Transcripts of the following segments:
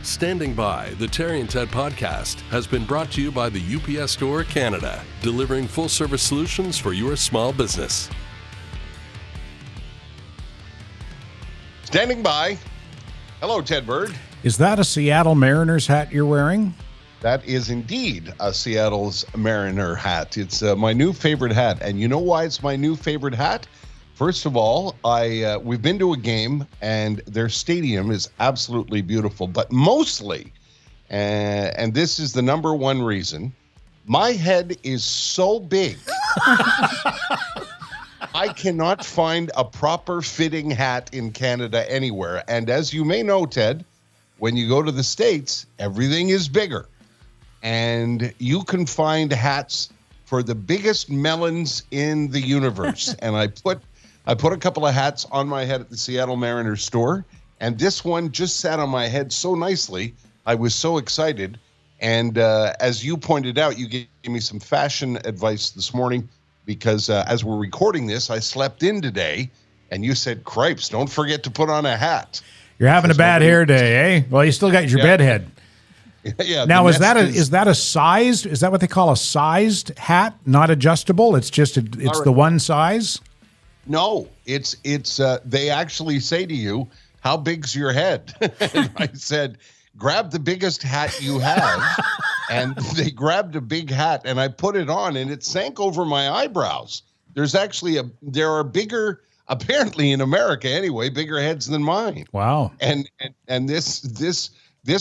Standing By, the Terry and Ted podcast, has been brought to you by the UPS Store Canada, delivering full-service solutions for your small business. Standing by. Hello, Ted Bird. Is that a Seattle Mariners hat you're wearing? That is indeed a Seattle's Mariner hat. It's my new favorite hat. And you know why it's my new favorite hat? First of all, we've been to a game, and their stadium is absolutely beautiful. But mostly, and this is the number one reason, my head is so big, I cannot find a proper fitting hat in Canada anywhere. And as you may know, Ted, when you go to the States, everything is bigger. And you can find hats for the biggest melons in the universe. And I put a couple of hats on my head at the Seattle Mariners store, and this one just sat on my head so nicely. I was so excited. And as you pointed out, you gave me some fashion advice this morning because as we're recording this, I slept in today, and you said, "Cripes, don't forget to put on a hat." You're having a bad hair day, eh? Well, you still got your bed head. Yeah. Now, is that a sized? Is that what they call a sized hat? Not adjustable. It's just it's the one size. No, it's they actually say to you, "How big's your head?" And I said, "Grab the biggest hat you have." And they grabbed a big hat, and I put it on, and it sank over my eyebrows. There are bigger, apparently in America anyway, bigger heads than mine. Wow. And this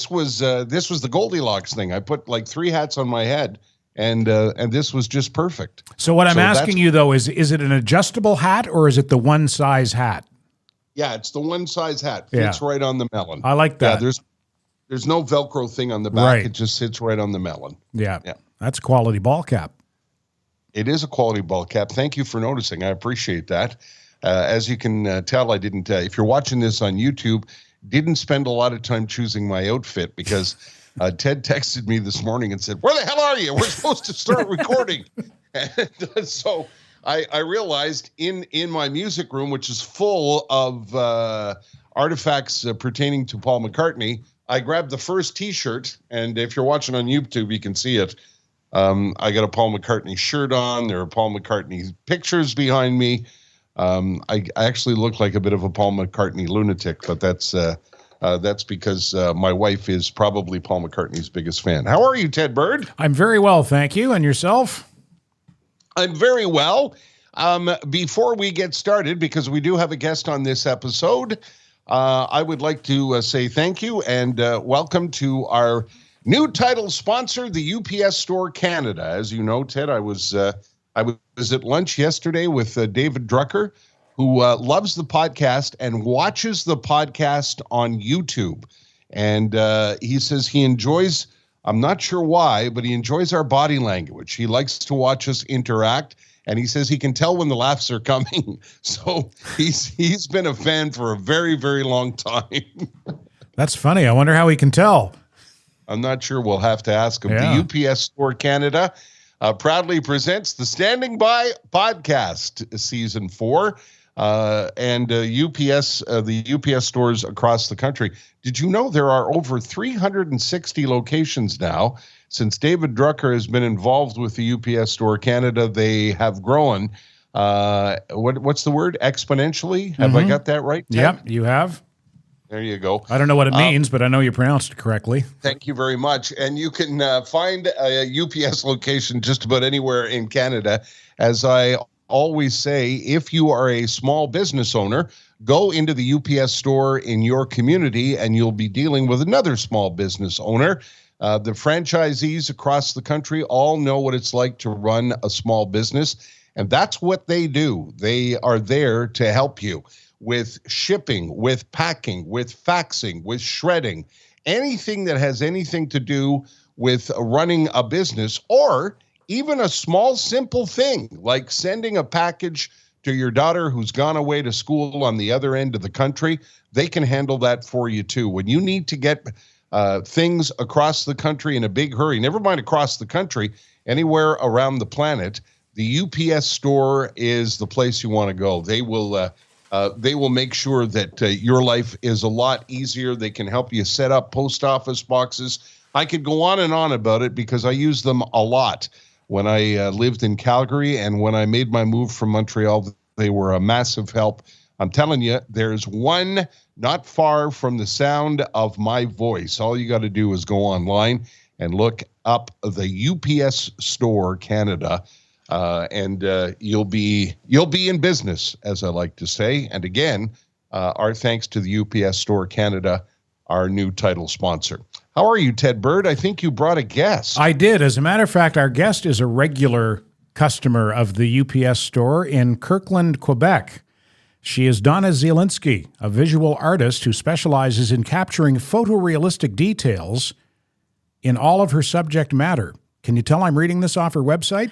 was the Goldilocks thing. I put like 3 hats on my head. And this was just perfect. So what I'm asking you, though, is it an adjustable hat or is it the one size hat? Yeah, it's the one size hat. Fits right on the melon. I like that. Yeah, there's no Velcro thing on the back. Right. It just sits right on the melon. Yeah. That's a quality ball cap. It is a quality ball cap. Thank you for noticing. I appreciate that. As you can tell, I didn't, if you're watching this on YouTube, didn't spend a lot of time choosing my outfit because Ted texted me this morning and said, "Where the hell are you? We're supposed to start recording." And so I realized in my music room, which is full of artifacts pertaining to Paul McCartney, I grabbed the first T-shirt. And if you're watching on YouTube, you can see it. I got a Paul McCartney shirt on. There are Paul McCartney pictures behind me. I actually look like a bit of a Paul McCartney lunatic, but that's because my wife is probably Paul McCartney's biggest fan. How are you, Ted Bird? I'm very well, thank you. And yourself? I'm very well. Before we get started, because we do have a guest on this episode, I would like to say thank you and welcome to our new title sponsor, the UPS Store Canada. As you know, Ted, I was at lunch yesterday with David Drucker, who loves the podcast and watches the podcast on YouTube. And he says he enjoys, I'm not sure why, but he enjoys our body language. He likes to watch us interact, and he says he can tell when the laughs are coming. So he's been a fan for a very, very long time. That's funny. I wonder how he can tell. I'm not sure. We'll have to ask him. Yeah. The UPS Store Canada proudly presents the Standing By podcast, season 4. And the UPS stores across the country. Did you know there are over 360 locations now? Since David Drucker has been involved with the UPS Store Canada, they have grown. What's the word? Exponentially? Have I got that right, Ted? Yep, you have. There you go. I don't know what it means, but I know you pronounced it correctly. Thank you very much. And you can find a UPS location just about anywhere in Canada. As I always say, if you are a small business owner, go into the UPS store in your community and you'll be dealing with another small business owner. The franchisees across the country all know what it's like to run a small business, and that's what they do. They are there to help you with shipping, with packing, with faxing, with shredding, anything that has anything to do with running a business, or even a small, simple thing like sending a package to your daughter who's gone away to school on the other end of the country. They can handle that for you too. When you need to get things across the country in a big hurry, never mind across the country, anywhere around the planet, the UPS store is the place you want to go. They will They will make sure that your life is a lot easier. They can help you set up post office boxes. I could go on and on about it because I use them a lot. When I lived in Calgary and when I made my move from Montreal, they were a massive help. I'm telling you, there's one not far from the sound of my voice. All you got to do is go online and look up the UPS Store Canada, and you'll be in business, as I like to say. And again, our thanks to the UPS Store Canada, our new title sponsor. How are you, Ted Bird? I think you brought a guest. I did. As a matter of fact, our guest is a regular customer of the UPS Store in Kirkland, Quebec. She is Donna Zielinski, a visual artist who specializes in capturing photorealistic details in all of her subject matter. Can you tell I'm reading this off her website?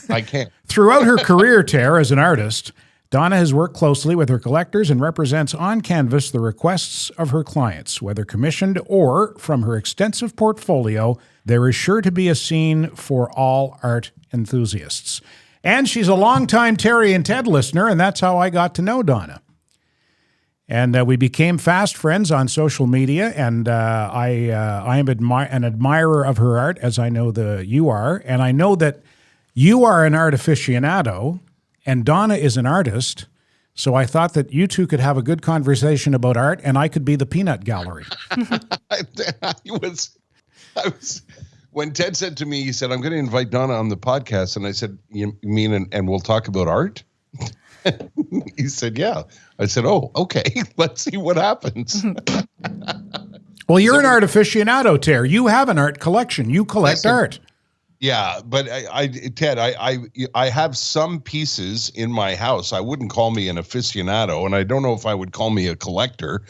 I can't. Throughout her career, Tara, as an artist, Donna has worked closely with her collectors and represents on canvas the requests of her clients. Whether commissioned or from her extensive portfolio, there is sure to be a scene for all art enthusiasts. And she's a longtime Terry and Ted listener, and that's how I got to know Donna. And we became fast friends on social media, and I am an admirer of her art, as I know you are. And I know that you are an art aficionado, and Donna is an artist, so I thought that you two could have a good conversation about art, and I could be the peanut gallery. I was when Ted said to me, he said, "I'm going to invite Donna on the podcast," and I said, "You mean and we'll talk about art?" He said, "Yeah." I said, "Oh, okay. Let's see what happens." Well, you're an art aficionado, Ter. You have an art collection. You collect art. Yeah, but Ted, I have some pieces in my house. I wouldn't call me an aficionado, and I don't know if I would call me a collector.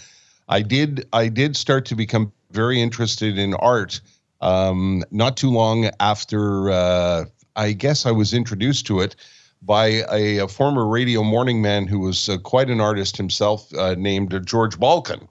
I did start to become very interested in art not too long after I guess I was introduced to it by a former radio morning man who was quite an artist himself, named George Balkan.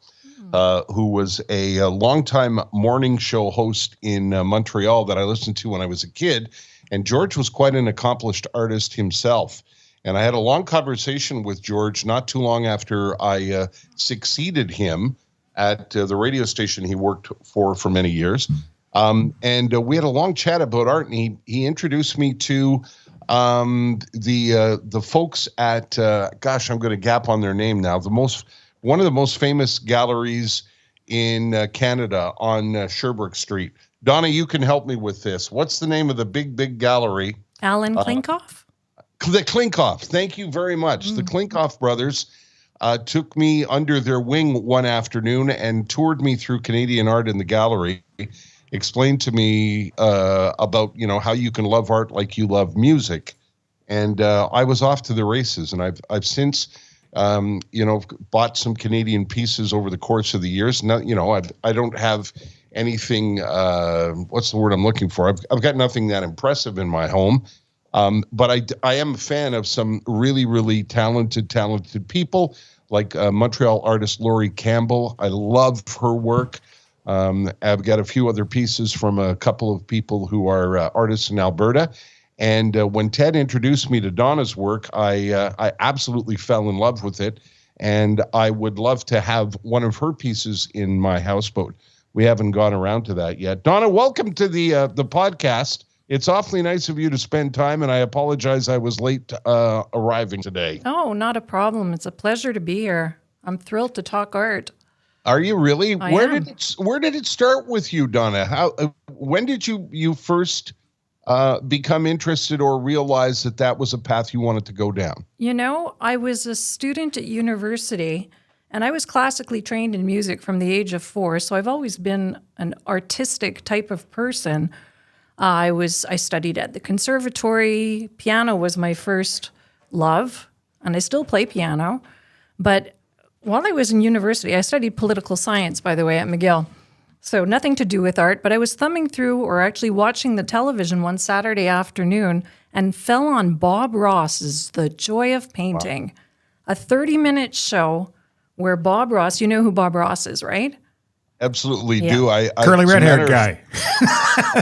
Who was a longtime morning show host in Montreal that I listened to when I was a kid. And George was quite an accomplished artist himself. And I had a long conversation with George not too long after I succeeded him at the radio station he worked for many years. And we had a long chat about art, and he introduced me to the folks at, I'm going to gap on their name now, one of the most famous galleries in Canada on Sherbrooke Street. Donna, you can help me with this. What's the name of the big gallery? Alan Klinkoff? The Klinkoff. Thank you very much. The Klinkoff brothers took me under their wing one afternoon and toured me through Canadian art in the gallery, explained to me about, how you can love art like you love music. And I was off to the races, and I've since bought some Canadian pieces over the course of the years. Now, I don't have anything, what's the word I'm looking for? I've got nothing that impressive in my home. But I am a fan of some really, really talented people like Montreal artist Laurie Campbell. I love her work. I've got a few other pieces from a couple of people who are artists in Alberta. And when Ted introduced me to Donna's work, I absolutely fell in love with it. And I would love to have one of her pieces in my house, but we haven't gone around to that yet. Donna, welcome to the podcast. It's awfully nice of you to spend time, and I apologize I was late arriving today. Oh, not a problem. It's a pleasure to be here. I'm thrilled to talk art. Are you really? Where am. did it start with you, Donna? When did you first become interested or realize that was a path you wanted to go down? I was a student at university, and I was classically trained in music from the age of 4, so I've always been an artistic type of person. I studied at the conservatory. Piano was my first love, and I still play piano. But while I was in university, I studied political science, by the way, at McGill. So nothing to do with art, but I was thumbing through or actually watching the television one Saturday afternoon and fell on Bob Ross's The Joy of Painting, a 30-minute show where Bob Ross, you know who Bob Ross is, right? Absolutely Yeah. do. Curly red-haired guy.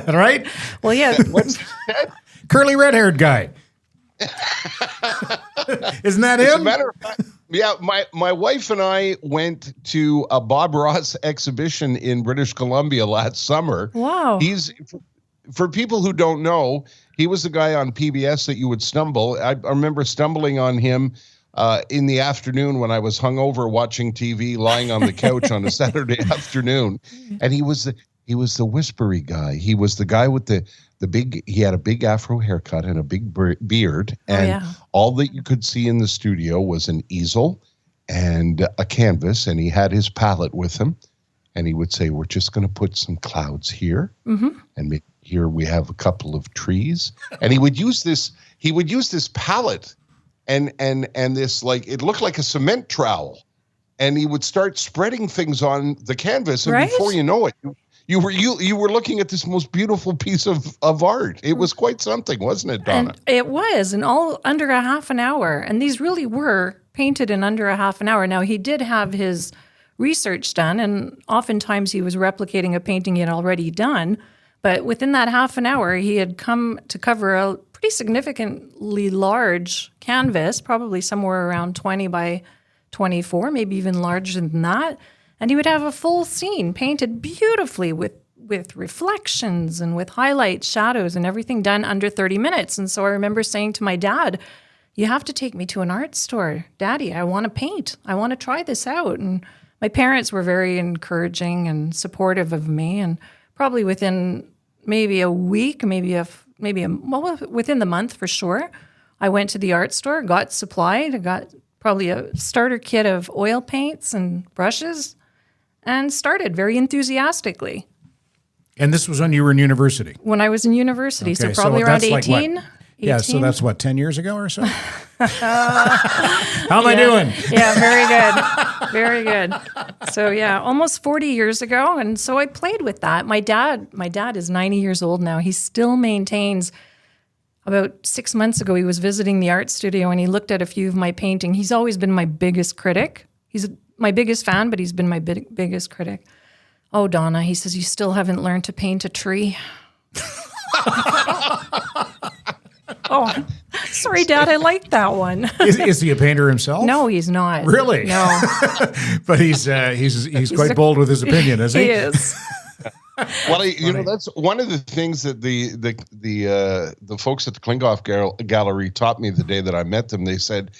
Right? Well, yeah. What's that? Curly red-haired guy. Isn't that As a him? matter of fact, Yeah, my wife and I went to a Bob Ross exhibition in British Columbia last summer. Wow. He's, for people who don't know, he was the guy on PBS that you would stumble. I remember stumbling on him in the afternoon when I was hungover watching TV, lying on the couch on a Saturday afternoon, and he was the whispery guy. He was the guy with the big. He had a big afro haircut and a big beard, and all that you could see in the studio was an easel and a canvas, and he had his palette with him, and he would say, "We're just going to put some clouds here, and here we have a couple of trees," and he would use this. He would use this palette. And this, like, it looked like a cement trowel, and he would start spreading things on the canvas, and before you know it, you were looking at this most beautiful piece of art. It was quite something, wasn't it, Donna? And it was, and all under a half an hour. And these really were painted in under a half an hour. Now, he did have his research done, and oftentimes he was replicating a painting he had already done. But within that half an hour, he had come to cover a pretty significantly large canvas, probably somewhere around 20 by 24, maybe even larger than that. And he would have a full scene painted beautifully with reflections and with highlights, shadows, and everything done under 30 minutes. And so I remember saying to my dad, "You have to take me to an art store. Daddy, I want to paint. I want to try this out." And my parents were very encouraging and supportive of me. And probably within maybe a week, within the month for sure, I went to the art store, got supplied, I got probably a starter kit of oil paints and brushes, and started very enthusiastically. And this was when you were in university? When I was in university, Okay, so probably around 18. Like 18. Yeah, so that's what, 10 years ago or so? How am I doing? Yeah, very good. Very good. So yeah, almost 40 years ago. And so I played with that. My dad is 90 years old now. He still maintains. About 6 months ago, he was visiting the art studio and he looked at a few of my painting. He's always been my biggest critic. He's my biggest fan, but he's been my biggest critic. "Oh, Donna," he says, "you still haven't learned to paint a tree." Oh, sorry, Dad. I like that one. Is he a painter himself? No, he's not. Really? No. But he's quite bold with his opinion, isn't he? He is. Well, that's one of the things that the folks at the Klingoff Gallery taught me the day that I met them. They said,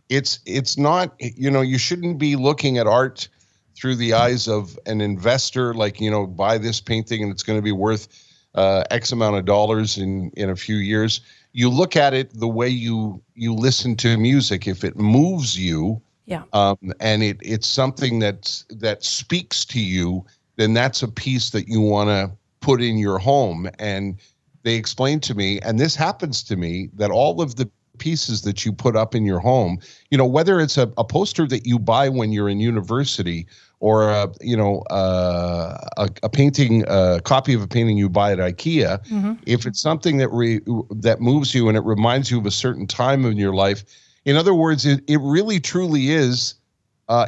it's not, you shouldn't be looking at art through the eyes of an investor, like, buy this painting and it's going to be worth X amount of dollars in a few years. You look at it the way you listen to music. If it moves you, and it's something that speaks to you, then that's a piece that you want to put in your home. And they explained to me, and this happens to me, that all of the pieces that you put up in your home, whether it's a poster that you buy when you're in university, or a painting, a copy of a painting you buy at IKEA, if it's something that moves you and it reminds you of a certain time in your life, in other words, it really truly is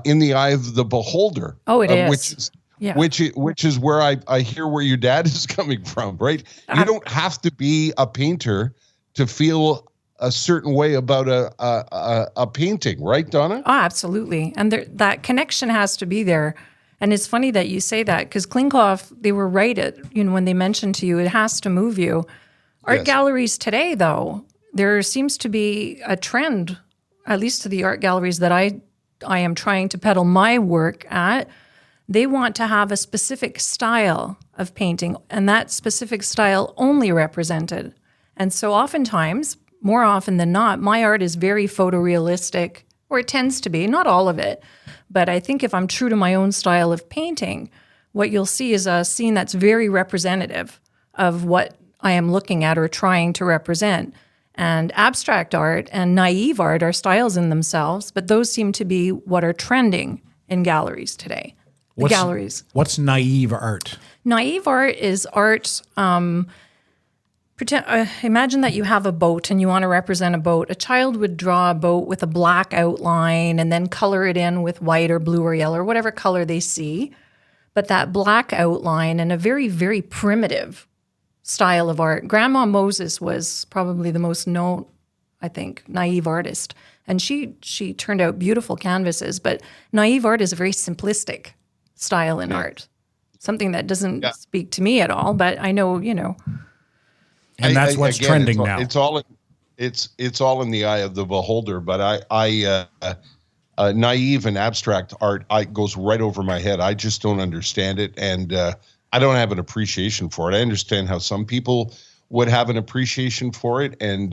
in the eye of the beholder. Oh, it is. Which is where I hear where your dad is coming from, right? You don't have to be a painter to feel a certain way about a painting, right, Donna? Oh, absolutely. And that connection has to be there. And it's funny that you say that, because Klinkoff, they were right when they mentioned to you, it has to move you. Art galleries today, though, there seems to be a trend, at least to the art galleries that I am trying to peddle my work at. They want to have a specific style of painting, and that specific style only represented. And so oftentimes, more often than not, my art is very photorealistic, or it tends to be, not all of it. But I think if I'm true to my own style of painting, what you'll see is a scene that's very representative of what I am looking at or trying to represent. And abstract art and naive art are styles in themselves, but those seem to be what are trending in galleries today. Galleries. What's naive art? Naive art is art. Imagine that you have a boat and you want to represent a boat. A child would draw a boat with a black outline and then color it in with white or blue or yellow or whatever color they see. But that black outline and a very, very primitive style of art. Grandma Moses was probably the most known, I think, naive artist. And she turned out beautiful canvases, but naive art is a very simplistic style in art. Something that doesn't speak to me at all, but I know, And that's what's trending now. It's all in the eye of the beholder, but naive and abstract art goes right over my head. I just don't understand it, and I don't have an appreciation for it. I understand how some people would have an appreciation for it, and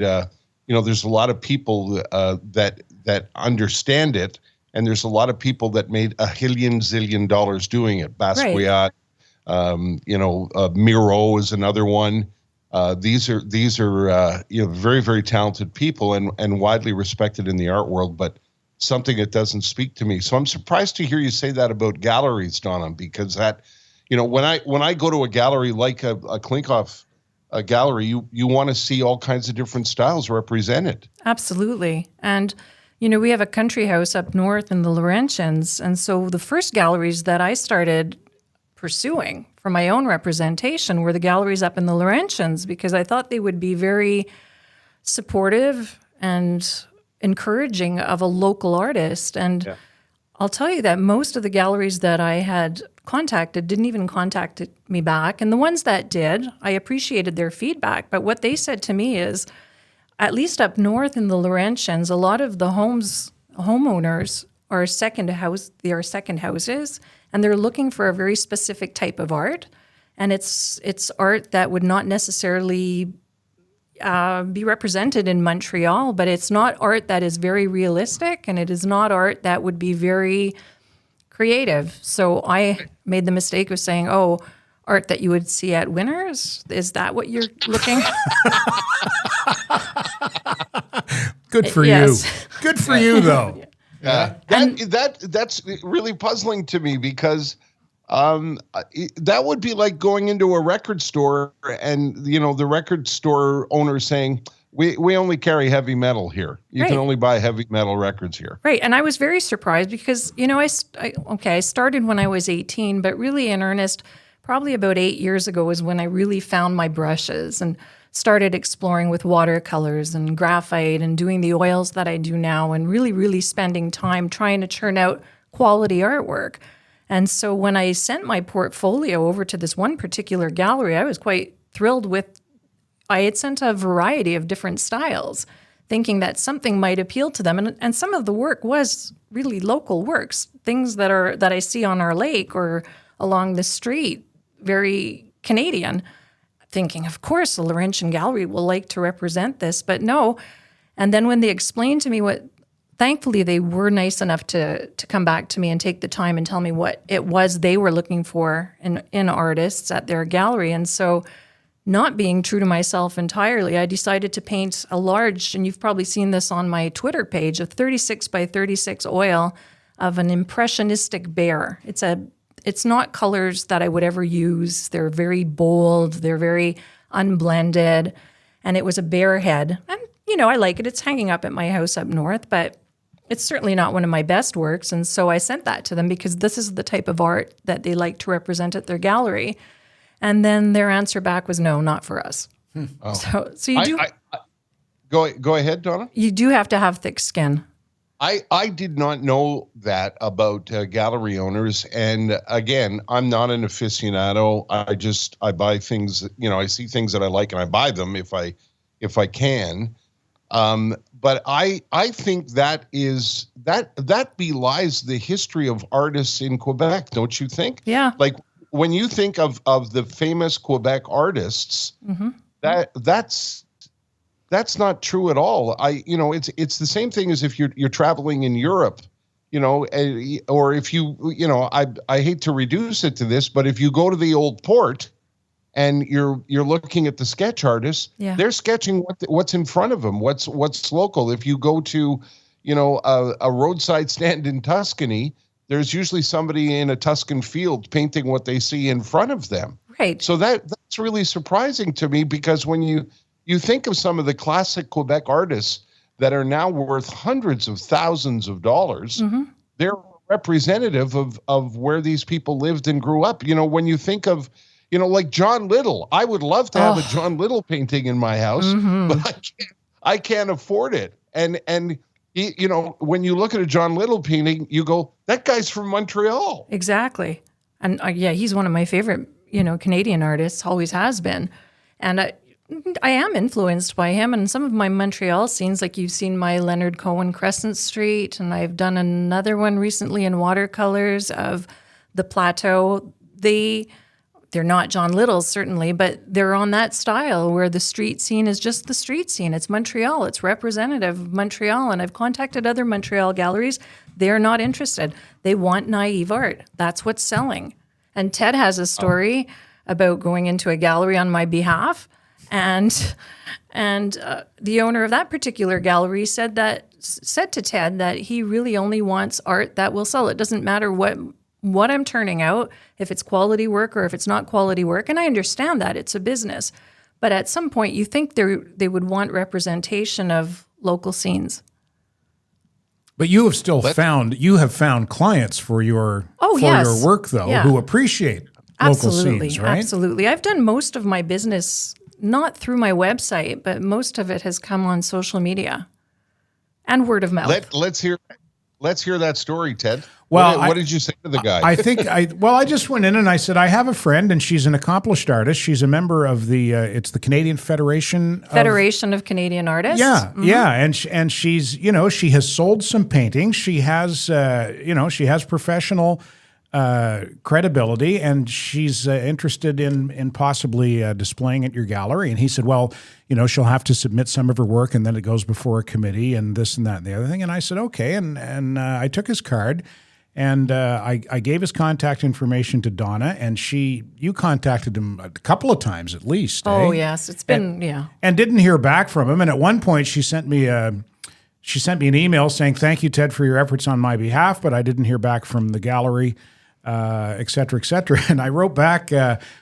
there's a lot of people that understand it, and there's a lot of people that made zillion dollars doing it. Basquiat, Miro is another one. These are very, very talented people and widely respected in the art world, but something that doesn't speak to me. So I'm surprised to hear you say that about galleries, Donna, because that, when I go to a gallery like a Klinkoff gallery, you want to see all kinds of different styles represented. Absolutely. And, we have a country house up north in the Laurentians. And so the first galleries that I started pursuing for my own representation were the galleries up in the Laurentians, because I thought they would be very supportive and encouraging of a local artist. And I'll tell you that most of the galleries that I had contacted didn't even contact me back. And the ones that did, I appreciated their feedback. But what they said to me is, at least up north in the Laurentians, a lot of the homeowners are second houses, and they're looking for a very specific type of art. And it's art that would not necessarily be represented in Montreal, but it's not art that is very realistic, and it is not art that would be very creative. So I made the mistake of saying, art that you would see at Winners? Is that what you're looking? Good for you. Good for you, though. Yeah. That's really puzzling to me, because that would be like going into a record store and, the record store owner saying, we only carry heavy metal here. You can only buy heavy metal records here. Right. And I was very surprised because, I started when I was 18, but really in earnest, probably about 8 years ago was when I really found my brushes and started exploring with watercolors and graphite and doing the oils that I do now, and really, really spending time trying to churn out quality artwork. And so when I sent my portfolio over to this one particular gallery, I was quite thrilled with, I had sent a variety of different styles, thinking that something might appeal to them. And some of the work was really local works, things that I see on our lake or along the street, very Canadian, thinking, of course, the Laurentian Gallery will like to represent this, but no. And then when they explained to me thankfully they were nice enough to come back to me and take the time and tell me what it was they were looking for in artists at their gallery. And so, not being true to myself entirely, I decided to paint a large, and you've probably seen this on my Twitter page, a 36 by 36 oil of an impressionistic bear. It's not colors that I would ever use. They're very bold. They're very unblended. And it was a bear head. And, I like it. It's hanging up at my house up north, but it's certainly not one of my best works. And so I sent that to them because this is the type of art that they like to represent at their gallery. And then their answer back was, no, not for us. Oh. So you do... Go ahead, Donna. You do have to have thick skin. I did not know that about gallery owners. And again, I'm not an aficionado. I buy things, I see things that I like and I buy them if I can. But I think that belies the history of artists in Quebec, don't you think? Yeah. Like when you think of the famous Quebec artists, that's not true at all. It's the same thing as if you're traveling in Europe, or if I hate to reduce it to this, but if you go to the Old Port and you're looking at the sketch artists, they're sketching what's in front of them, what's local. If you go to, a roadside stand in Tuscany, there's usually somebody in a Tuscan field painting what they see in front of them. Right. So that's really surprising to me, because when you think of some of the classic Quebec artists that are now worth hundreds of thousands of dollars, they're representative of where these people lived and grew up. When you think of, like John Little, I would love to have a John Little painting in my house, but I can't afford it. And when you look at a John Little painting, you go, that guy's from Montreal. Exactly. And he's one of my favorite, Canadian artists, always has been. And I am influenced by him. And some of my Montreal scenes, like you've seen my Leonard Cohen Crescent Street, and I've done another one recently in watercolors of the Plateau. They're not John Little's, certainly, but they're on that style where the street scene is just the street scene. It's Montreal. It's representative of Montreal. And I've contacted other Montreal galleries. They're not interested. They want naive art. That's what's selling. And Ted has a story about going into a gallery on my behalf. And the owner of that particular gallery said to Ted that he really only wants art that will sell. It doesn't matter what I'm turning out, if it's quality work or if it's not quality work. And I understand that it's a business. But at some point, you think they would want representation of local scenes. But you have found clients for your your work, though, who appreciate local scenes, right? Absolutely. I've done most of my business not through my website, but most of it has come on social media and word of mouth. Let's hear that story, Ted. Well, what did you say to the guy? I just went in and I said, I have a friend and she's an accomplished artist. She's a member of it's the Canadian Federation of Canadian Artists. Yeah, yeah, and she's she has sold some paintings. She has she has professional credibility, and she's interested in possibly displaying at your gallery. And he said, well, she'll have to submit some of her work, and then it goes before a committee, and this and that and the other thing. And I said, okay, and I took his card. And I gave his contact information to Donna, and you contacted him a couple of times at least. Oh, yes. It's been, and didn't hear back from him. And at one point, she sent me an email saying, thank you, Ted, for your efforts on my behalf, but I didn't hear back from the gallery, et cetera, et cetera. And I wrote back,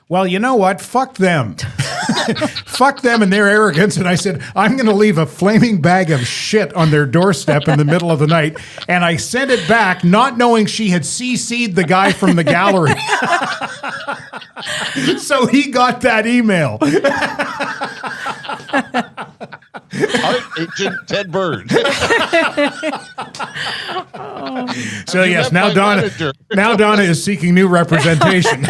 well, you know what? Fuck them. Fuck them and their arrogance. And I said, I'm going to leave a flaming bag of shit on their doorstep in the middle of the night. And I sent it back, not knowing she had CC'd the guy from the gallery. So he got that email. Art agent Ted Bird. So yes, now Donna is seeking new representation.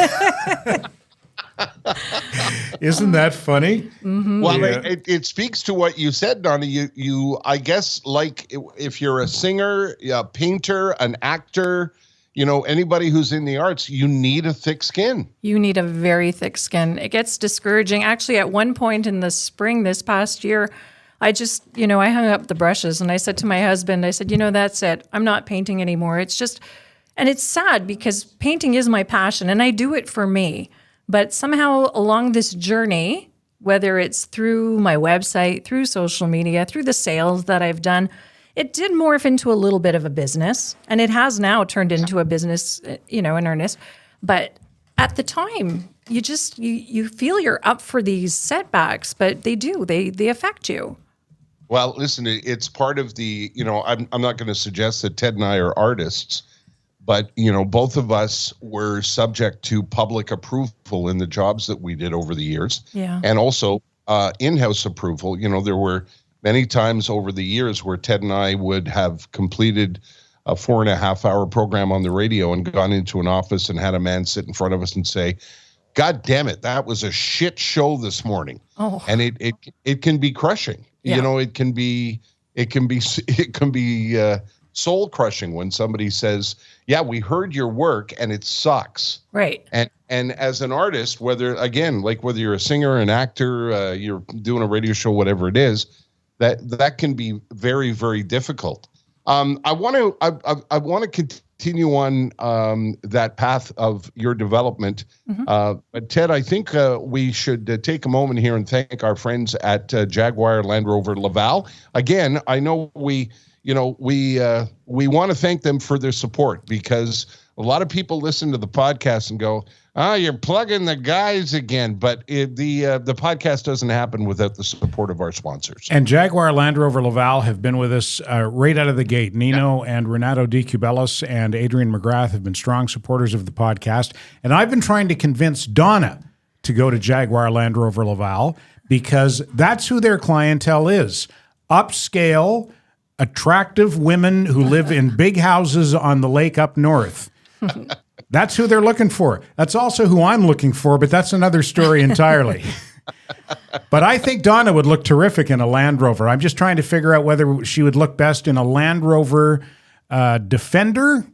Isn't that funny? Mm-hmm. Well, it speaks to what you said, Donna. You I guess, like, if you're a singer, a painter, an actor, anybody who's in the arts, you need a thick skin. You need a very thick skin. It gets discouraging. Actually, at one point in the spring this past year, I just, I hung up the brushes and I said to my husband, I said, that's it. I'm not painting anymore. It's just, and it's sad because painting is my passion and I do it for me. But somehow along this journey, whether it's through my website, through social media, through the sales that I've done, it did morph into a little bit of a business. And it has now turned into a business, in earnest. But at the time, you feel you're up for these setbacks, but they do. They affect you. Well, listen, it's part of the, I'm not going to suggest that Ted and I are artists, but, both of us were subject to public approval in the jobs that we did over the years. Yeah. And also in-house approval. There were many times over the years where Ted and I would have completed a 4.5-hour program on the radio and gone into an office and had a man sit in front of us and say, God damn it, that was a shit show this morning. Oh. And it can be crushing. Yeah. It can be soul crushing when somebody says, yeah, we heard your work and it sucks. Right. And as an artist, whether you're a singer, an actor, you're doing a radio show, whatever it is, that can be very, very difficult. I want to continue on that path of your development. Mm-hmm. But Ted, I think we should take a moment here and thank our friends at Jaguar Land Rover Laval. Again, I know we want to thank them for their support, because a lot of people listen to the podcast and go, you're plugging the guys again. But the podcast doesn't happen without the support of our sponsors. And Jaguar Land Rover Laval have been with us right out of the gate. Nino and Renato Di Cubelis and Adrian McGrath have been strong supporters of the podcast. And I've been trying to convince Donna to go to Jaguar Land Rover Laval, because that's who their clientele is. Upscale, attractive women who live in big houses on the lake up north. That's who they're looking for. That's also who I'm looking for, but that's another story entirely. But I think Donna would look terrific in a Land Rover. I'm just trying to figure out whether she would look best in a Land Rover Defender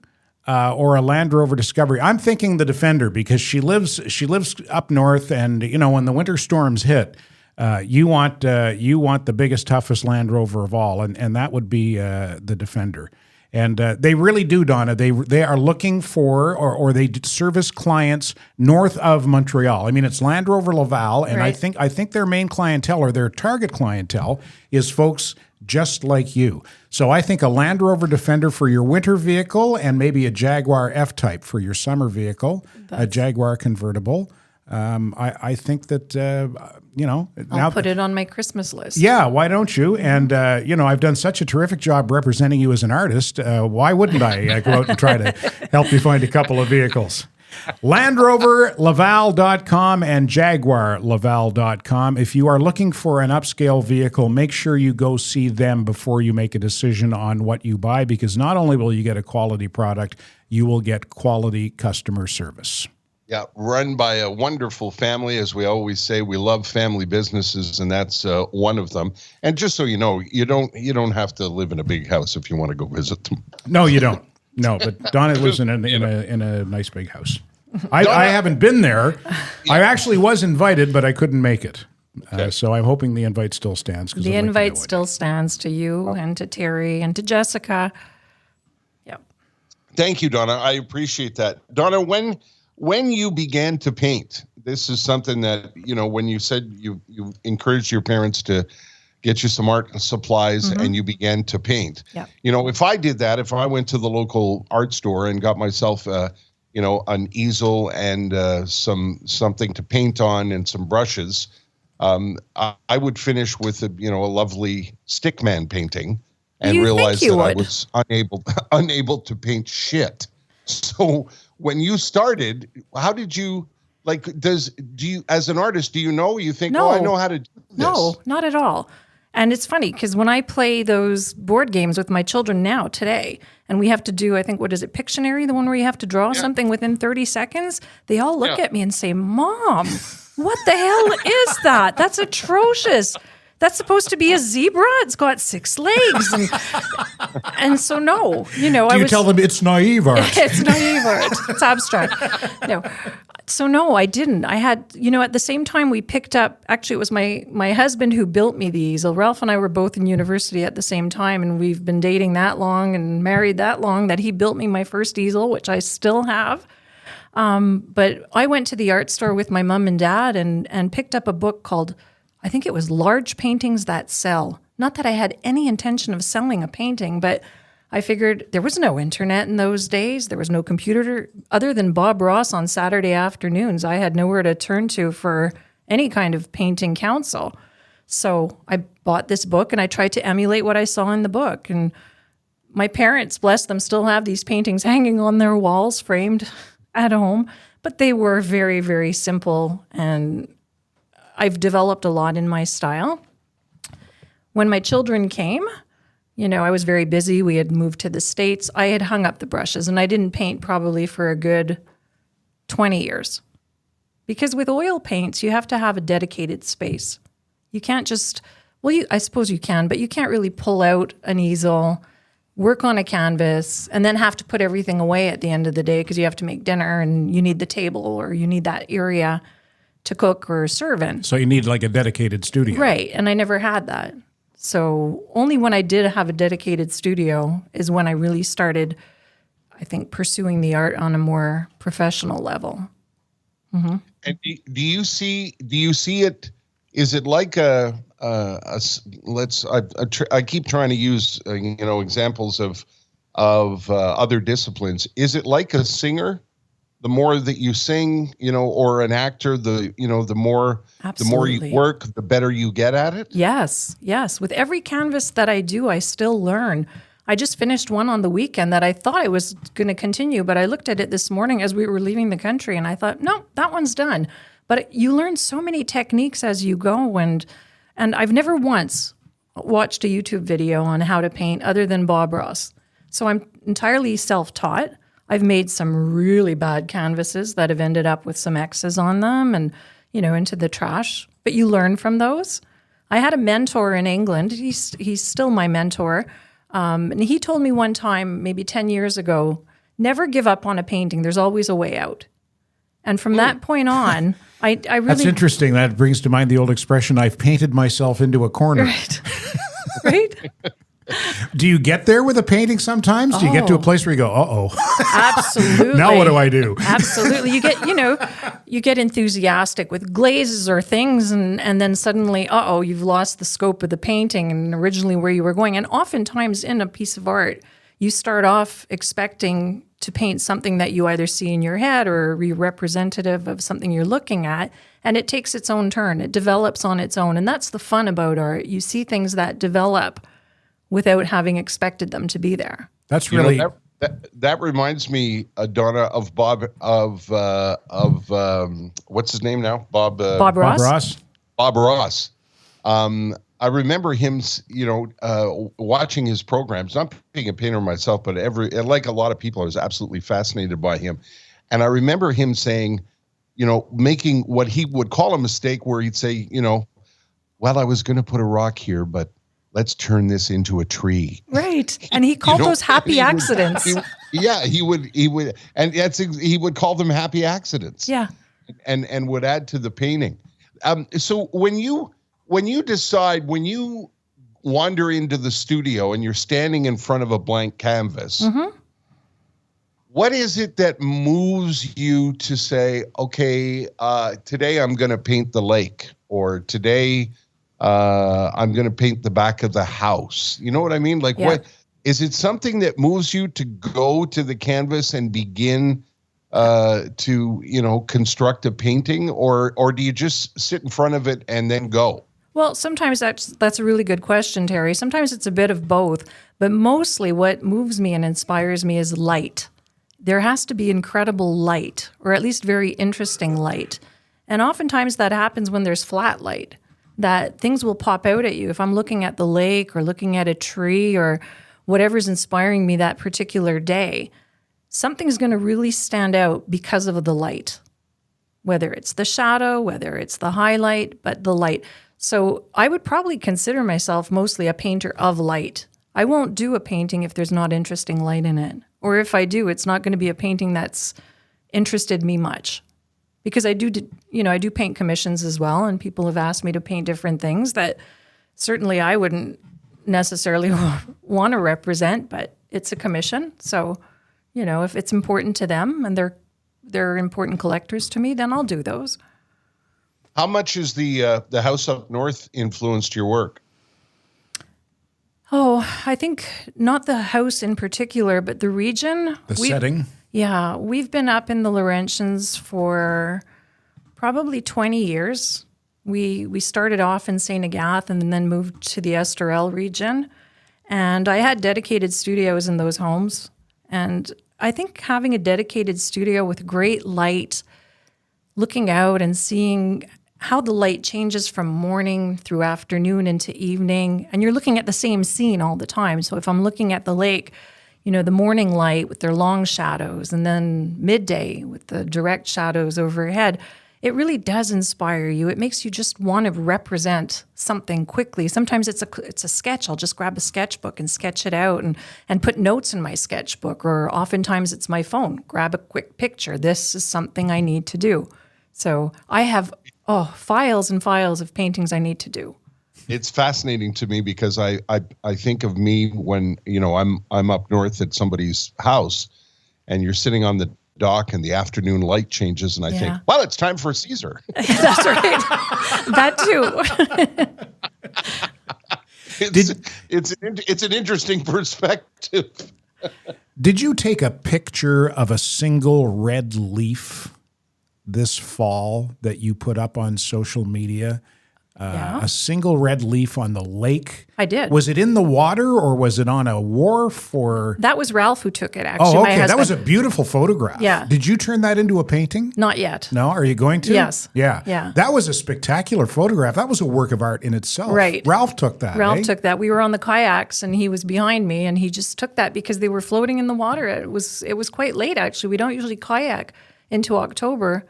or a Land Rover Discovery. I'm thinking the Defender because she lives up north, and when the winter storms hit, you want the biggest, toughest Land Rover of all, and that would be the Defender. And they really do, Donna. They are looking for, or they service clients north of Montreal. I mean, it's Land Rover Laval, and right. I think their main clientele, or their target clientele, is folks just like you. So I think a Land Rover Defender for your winter vehicle, and maybe a Jaguar F-Type for your summer vehicle, a Jaguar convertible. I think that, I'll put it on my Christmas list. Yeah, why don't you? And, I've done such a terrific job representing you as an artist. Why wouldn't I go out and try to help you find a couple of vehicles? LandRoverLaval.com and JaguarLaval.com. If you are looking for an upscale vehicle, make sure you go see them before you make a decision on what you buy, because not only will you get a quality product, you will get quality customer service. Yeah, run by a wonderful family. As we always say, we love family businesses, and that's one of them. And just so you know, you don't have to live in a big house if you want to go visit them. No, you don't. No, but Donna lives in a nice big house. I haven't been there. Yeah. I actually was invited, but I couldn't make it. Okay. So I'm hoping the invite still stands. The invite still stands to you and to Terry and to Jessica. Yeah. Thank you, Donna. I appreciate that. Donna, when you began to paint, this is something that, when you said you encouraged your parents to get you some art supplies, and you began to paint. Yeah. If I did that, if I went to the local art store and got myself, an easel and something to paint on and some brushes, I would finish with a lovely stickman painting and realize that I was unable to paint shit. So when you started, how did you, do you, as an artist, do you think, no, I know how to do this? No, not at all. And it's funny because when I play those board games with my children today, and we have to do, I think, what is it, Pictionary, the one where you have to draw something within 30 seconds, they all look at me and say, Mom, what the hell is that? That's atrocious. That's supposed to be a zebra. It's got 6 legs. And so, no, Do you tell them it's naive art? It's naive art. It's abstract. No. So, no, I didn't. I had, at the same time we picked up, actually, it was my husband who built me the easel. Ralph and I were both in university at the same time, and we've been dating that long and married that long that he built me my first easel, which I still have. But I went to the art store with my mom and dad and picked up a book called, I think it was Large Paintings That Sell. Not that I had any intention of selling a painting, but I figured there was no internet in those days. There was no computer other than Bob Ross on Saturday afternoons. I had nowhere to turn to for any kind of painting counsel. So I bought this book and I tried to emulate what I saw in the book. And my parents, bless them, still have these paintings hanging on their walls, framed at home. But they were very, very simple, and I've developed a lot in my style. When my children came, I was very busy. We had moved to the States. I had hung up the brushes, and I didn't paint probably for a good 20 years. Because with oil paints, you have to have a dedicated space. You can't just, I suppose you can, but you can't really pull out an easel, work on a canvas, and then have to put everything away at the end of the day because you have to make dinner and you need the table or you need that area to cook or serve in. So you need like a dedicated studio. Right, and I never had that. So only when I did have a dedicated studio is when I really started, I think, pursuing the art on a more professional level. Mm-hmm. And do you see it? Is it like I keep trying to use examples of other disciplines. Is it like a singer? The more that you sing, or an actor, the more you work, the better you get at it. Yes. With every canvas that I do, I still learn. I just finished one on the weekend that I thought I was going to continue, but I looked at it this morning as we were leaving the country, and I thought, no, that one's done. But you learn so many techniques as you go, and I've never once watched a YouTube video on how to paint other than Bob Ross. So I'm entirely self-taught. I've made some really bad canvases that have ended up with some X's on them and, into the trash. But you learn from those. I had a mentor in England. He's still my mentor. And he told me one time, maybe 10 years ago, never give up on a painting. There's always a way out. And from that point on, I really... That's interesting. That brings to mind the old expression, I've painted myself into a corner. Right. Right? Do you get there with a painting sometimes? Do you get to a place where you go, uh-oh. Absolutely. Now what do I do? Absolutely. You get enthusiastic with glazes or things, and then suddenly, you've lost the scope of the painting and originally where you were going. And oftentimes in a piece of art, you start off expecting to paint something that you either see in your head or be representative of something you're looking at, and it takes its own turn. It develops on its own, and that's the fun about art. You see things that develop without having expected them to be there. That's really... That reminds me, Donna, of Bob, what's his name now? Bob Ross. Bob Ross. I remember him, watching his programs, not being a painter myself, but like a lot of people, I was absolutely fascinated by him. And I remember him saying, making what he would call a mistake where he'd say, well, I was going to put a rock here, but let's turn this into a tree. Right. And he called those happy accidents. He would, and he would call them happy accidents. Yeah. And would add to the painting. So when you wander into the studio and you're standing in front of a blank canvas, what is it that moves you to say, okay, today I'm going to paint the lake, or today I'm going to paint the back of the house? You know what I mean? Like, what is it? Something that moves you to go to the canvas and begin to construct a painting, or do you just sit in front of it and then go? Well, sometimes that's a really good question, Terry. Sometimes it's a bit of both, but mostly what moves me and inspires me is light. There has to be incredible light, or at least very interesting light. And oftentimes that happens when there's flat light, that things will pop out at you. If I'm looking at the lake or looking at a tree or whatever's inspiring me that particular day, something's going to really stand out because of the light, whether it's the shadow, whether it's the highlight, but the light. So I would probably consider myself mostly a painter of light. I won't do a painting if there's not interesting light in it. Or if I do, it's not going to be a painting that's interested me much. Because I do paint commissions as well, and people have asked me to paint different things that certainly I wouldn't necessarily want to represent, but it's a commission. So, if it's important to them and they're important collectors to me, then I'll do those. How much has the house up north influenced your work? Oh, I think not the house in particular, but the region. The setting. Yeah, we've been up in the Laurentians for probably 20 years. We started off in St. Agathe and then moved to the Estoril region. And I had dedicated studios in those homes. And I think having a dedicated studio with great light, looking out and seeing how the light changes from morning through afternoon into evening, and you're looking at the same scene all the time. So if I'm looking at the lake, the morning light with their long shadows, and then midday with the direct shadows overhead, it really does inspire you. It makes you just want to represent something quickly. Sometimes it's a sketch. I'll just grab a sketchbook and sketch it out and put notes in my sketchbook, or oftentimes it's my phone. Grab a quick picture. This is something I need to do. So I have files and files of paintings I need to do. It's fascinating to me because I think of me when I'm up north at somebody's house, and you're sitting on the dock and the afternoon light changes, and I think, well, it's time for Caesar. That's right. That too. It's an interesting perspective. Did you take a picture of a single red leaf this fall that you put up on social media? a single red leaf on the lake. I did. Was it in the water or was it on a wharf or? That was Ralph who took it, actually. Oh, my okay. That husband. was a beautiful photograph. Yeah. Did you turn that into a painting? Not yet. No? Are you going to? Yes. Yeah. Yeah. That was a spectacular photograph. That was a work of art in itself. Right. Ralph took that. Ralph took that. We were on the kayaks and he was behind me and he just took that because they were floating in the water. It was quite late, actually. We don't usually kayak into October.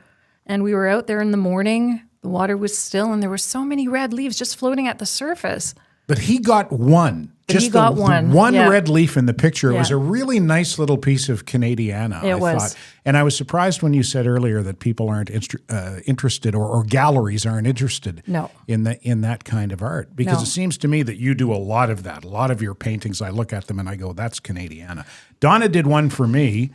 And we were out there in the morning. The water was still and there were so many red leaves just floating at the surface. But he got one. He got one. The one Yeah. red leaf in the picture. It was Yeah. a really nice little piece of Canadiana, I thought. And I was surprised when you said earlier that people aren't interested or galleries aren't interested in that kind of art. Because it seems to me that you do a lot of that. A lot of your paintings, I look at them and I go, that's Canadiana. Donna did one for me.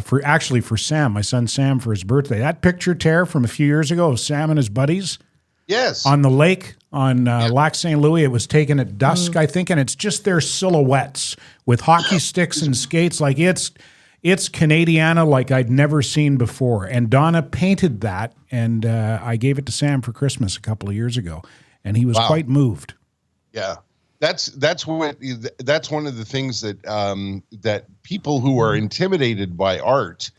For Sam, my son Sam, for his birthday. That picture, Tara, from a few years ago of Sam and his buddies. Yes. On the lake on Lac St. Louis. It was taken at dusk, I think, and it's just their silhouettes with hockey sticks and skates. Like it's Canadiana like I'd never seen before. And Donna painted that, and I gave it to Sam for Christmas a couple of years ago, and he was quite moved. Yeah. That's one of the things that that people who are intimidated by art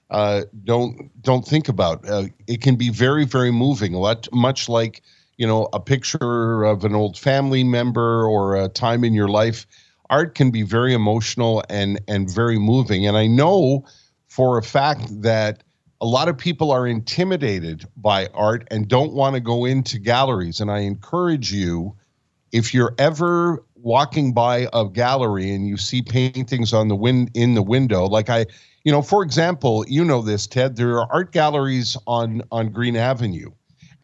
don't think about. It can be very, very moving. Much like a picture of an old family member or a time in your life. Art can be very emotional and very moving. And I know for a fact that a lot of people are intimidated by art and don't want to go into galleries. And I encourage you, if you're ever walking by a gallery and you see paintings in the window, like for example, this, Ted, there are art galleries on Green Avenue,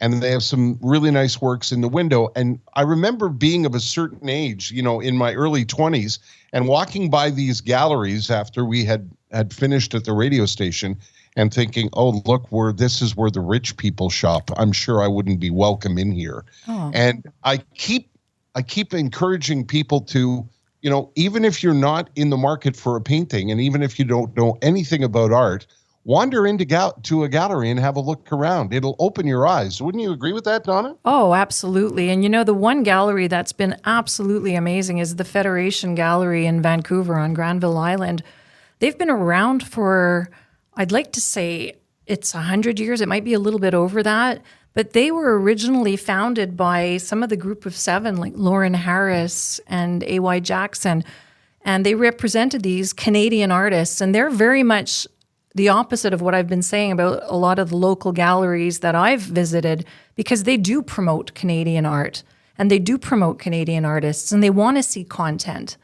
and they have some really nice works in the window. And I remember being of a certain age, in my early 20s, and walking by these galleries after we had finished at the radio station and thinking, oh, look, this is where the rich people shop. I'm sure I wouldn't be welcome in here. Oh. And I keep encouraging people to, even if you're not in the market for a painting, and even if you don't know anything about art, wander to a gallery and have a look around. It'll open your eyes. Wouldn't you agree with that, Donna? Oh, absolutely. And the one gallery that's been absolutely amazing is the Federation Gallery in Vancouver on Granville Island. They've been around for, I'd like to say it's 100 years. It might be a little bit over that. But they were originally founded by some of the group of seven, like Lauren Harris and A.Y. Jackson. And they represented these Canadian artists. And they're very much the opposite of what I've been saying about a lot of the local galleries that I've visited, because they do promote Canadian art and they do promote Canadian artists, and they want to see content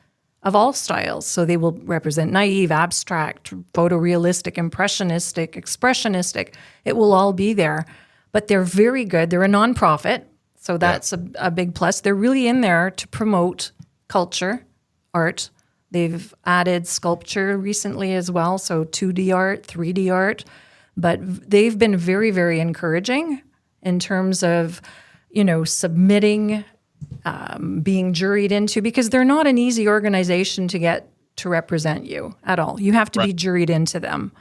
of all styles. So they will represent naive, abstract, photorealistic, impressionistic, expressionistic. It will all be there. But they're very good. They're a nonprofit, so that's a big plus. They're really in there to promote culture, art. They've added sculpture recently as well, so 2D art, 3D art. But they've been very, very encouraging in terms of, submitting, being juried into, because they're not an easy organization to get to represent you at all. You have to be juried into them.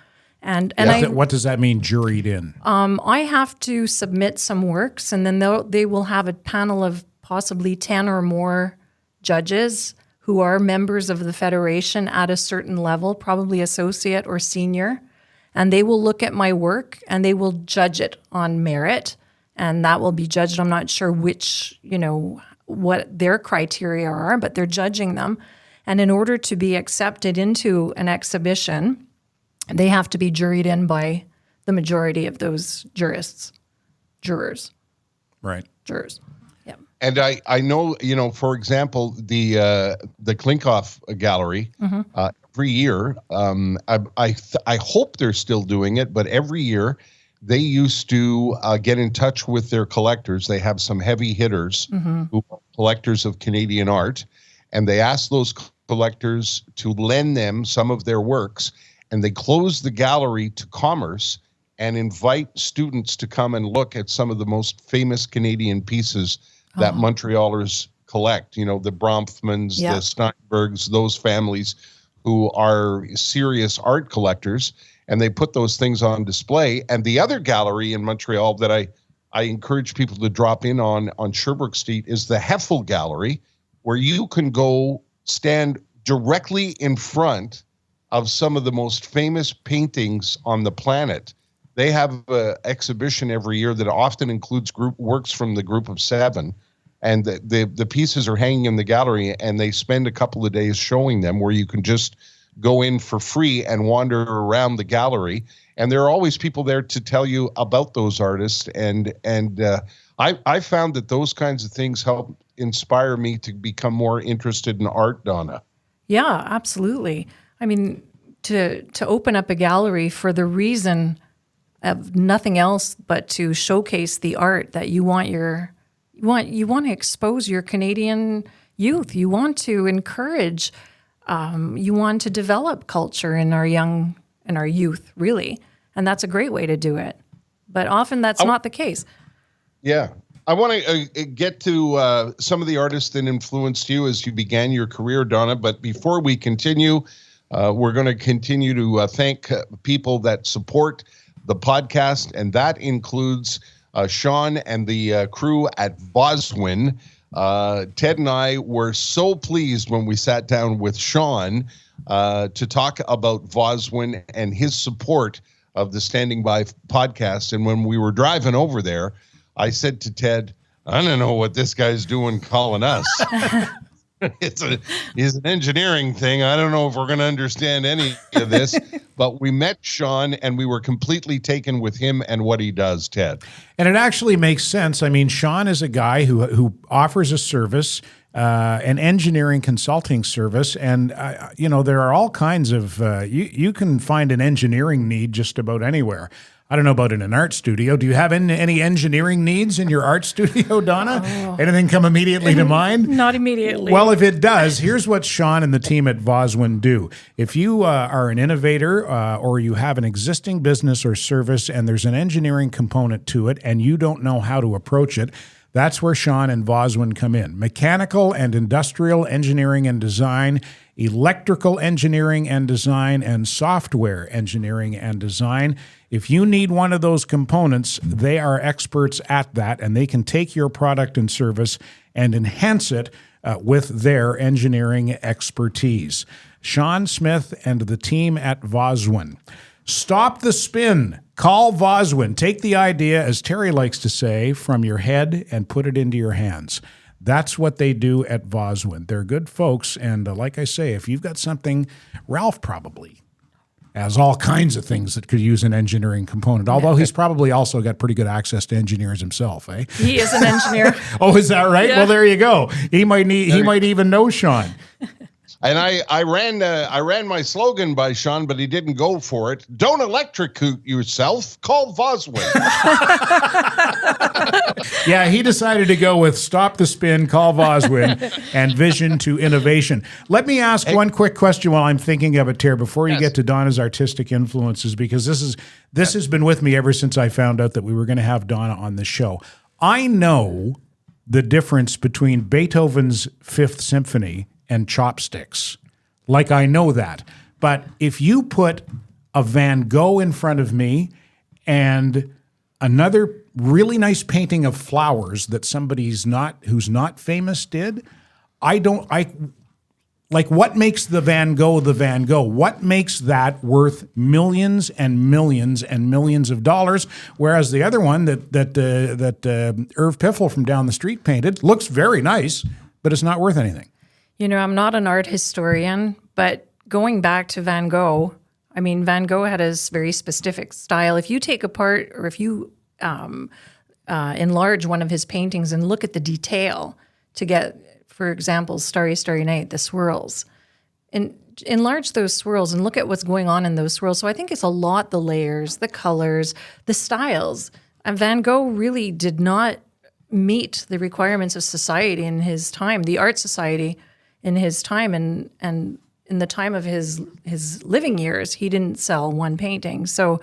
And what does that mean, juried in? I have to submit some works, and then they will have a panel of possibly 10 or more judges who are members of the Federation at a certain level, probably associate or senior. And they will look at my work and they will judge it on merit. And that will be judged. I'm not sure which, what their criteria are, but they're judging them. And in order to be accepted into an exhibition, they have to be juried in by the majority of those jurors. Right. Jurors. Yeah. And I know, for example, the Klinkoff Gallery, every year, I hope they're still doing it, but every year they used to get in touch with their collectors. They have some heavy hitters who are collectors of Canadian art, and they ask those collectors to lend them some of their works. And they close the gallery to commerce and invite students to come and look at some of the most famous Canadian pieces that Montrealers collect. The Bronfmans, the Steinbergs, those families who are serious art collectors, and they put those things on display. And the other gallery in Montreal that I I encourage people to drop in on Sherbrooke Street is the Heffel Gallery, where you can go stand directly in front of some of the most famous paintings on the planet. They have an exhibition every year that often includes works from the Group of Seven, and the pieces are hanging in the gallery, and they spend a couple of days showing them, where you can just go in for free and wander around the gallery. And there are always people there to tell you about those artists. And I found that those kinds of things help inspire me to become more interested in art, Donna. Yeah, absolutely. I mean, to open up a gallery for the reason of nothing else but to showcase the art that you want to expose your Canadian youth. You want to encourage. You want to develop culture in our youth, really. And that's a great way to do it. But often that's not the case. Yeah. I want to get to some of the artists that influenced you as you began your career, Donna. But before we continue, we're going to continue to thank people that support the podcast. And that includes Sean and the crew at Vozwin. Ted and I were so pleased when we sat down with Sean to talk about Vozwin and his support of the Standing By podcast. And when we were driving over there, I said to Ted, I don't know what this guy's doing calling us. It's an engineering thing. I don't know if we're going to understand any of this, but we met Sean and we were completely taken with him and what he does, Ted. And it actually makes sense. I mean, Sean is a guy who offers a service, an engineering consulting service. And, there are all kinds of, you can find an engineering need just about anywhere. I don't know about in an art studio. Do you have any engineering needs in your art studio, Donna? Anything come immediately to mind? Not immediately. Well, if it does, here's what Sean and the team at Vozwin do. If you are an innovator or you have an existing business or service and there's an engineering component to it and you don't know how to approach it, that's where Sean and Vozwin come in. Mechanical and industrial engineering and design, electrical engineering and design, and software engineering and design. If you need one of those components, they are experts at that, and they can take your product and service and enhance it with their engineering expertise. Sean Smith and the team at Vozwin. Stop the spin. Call Vozwin. Take the idea, as Terry likes to say, from your head and put it into your hands. That's what they do at Vozwin. They're good folks, and like I say, if you've got something, Ralph probably has all kinds of things that could use an engineering component, although he's probably also got pretty good access to engineers himself, eh? He is an engineer. Oh, is that right? Yeah. Well, there you go. He might even know Sean. And I ran my slogan by Sean, but he didn't go for it. Don't electrocute yourself. Call Vozwin. Yeah, he decided to go with stop the spin, call Vozwin, and vision to innovation. Let me ask one quick question while I'm thinking of it, Terry, before you get to Donna's artistic influences, because this has been with me ever since I found out that we were going to have Donna on the show. I know the difference between Beethoven's Fifth Symphony and chopsticks. Like, I know that. But if you put a Van Gogh in front of me and another really nice painting of flowers that somebody's who's not famous did, what makes the Van Gogh the Van Gogh? What makes that worth millions and millions and millions of dollars? Whereas the other one that Irv Piffle from down the street painted looks very nice, but it's not worth anything. I'm not an art historian, but going back to Van Gogh, I mean, Van Gogh had his very specific style. If you take apart or if you enlarge one of his paintings and look at the detail to get, for example, Starry, Starry Night, the swirls, and enlarge those swirls and look at what's going on in those swirls. So I think it's a lot, the layers, the colors, the styles. And Van Gogh really did not meet the requirements of society in his time, the art society in his time, and in the time of his living years, he didn't sell one painting. So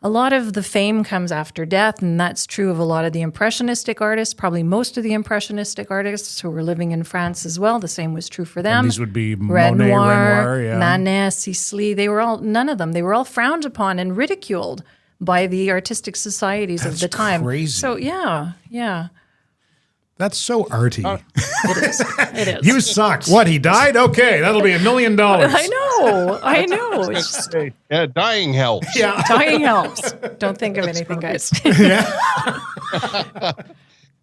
a lot of the fame comes after death, and that's true of a lot of the Impressionistic artists, probably most of the Impressionistic artists who were living in France as well. The same was true for them. And these would be Renoir, yeah. Manet, Sisley. They were all, none of them, they were all frowned upon and ridiculed by the artistic societies of the time. Crazy. So yeah. That's so arty. It is. It is. You suck. What, he died? Okay, that'll be $1 million. I know. It's just, Yeah, dying helps. Yeah. dying helps. Don't think of anything, guys.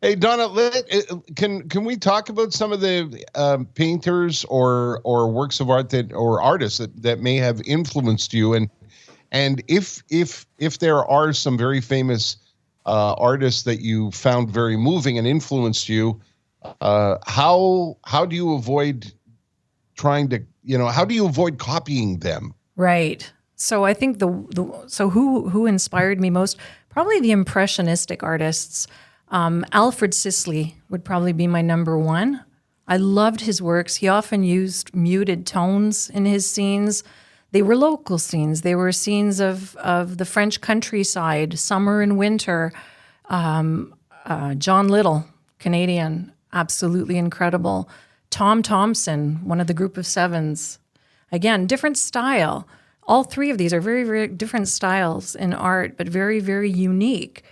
Hey, Donna, can we talk about some of the painters or works of art or artists that may have influenced you, and if there are some very famous artists that you found very moving and influenced you, how do you avoid trying to, how do you avoid copying them? Right. So I think so who inspired me most? Probably the impressionistic artists. Alfred Sisley would probably be my number one. I loved his works. He often used muted tones in his scenes. They were local scenes. They were scenes of the French countryside, summer and winter. John Little, Canadian, absolutely incredible. Tom Thompson, one of the Group of Sevens. Again, different style. All three of these are very, very different styles in art, but very, very unique.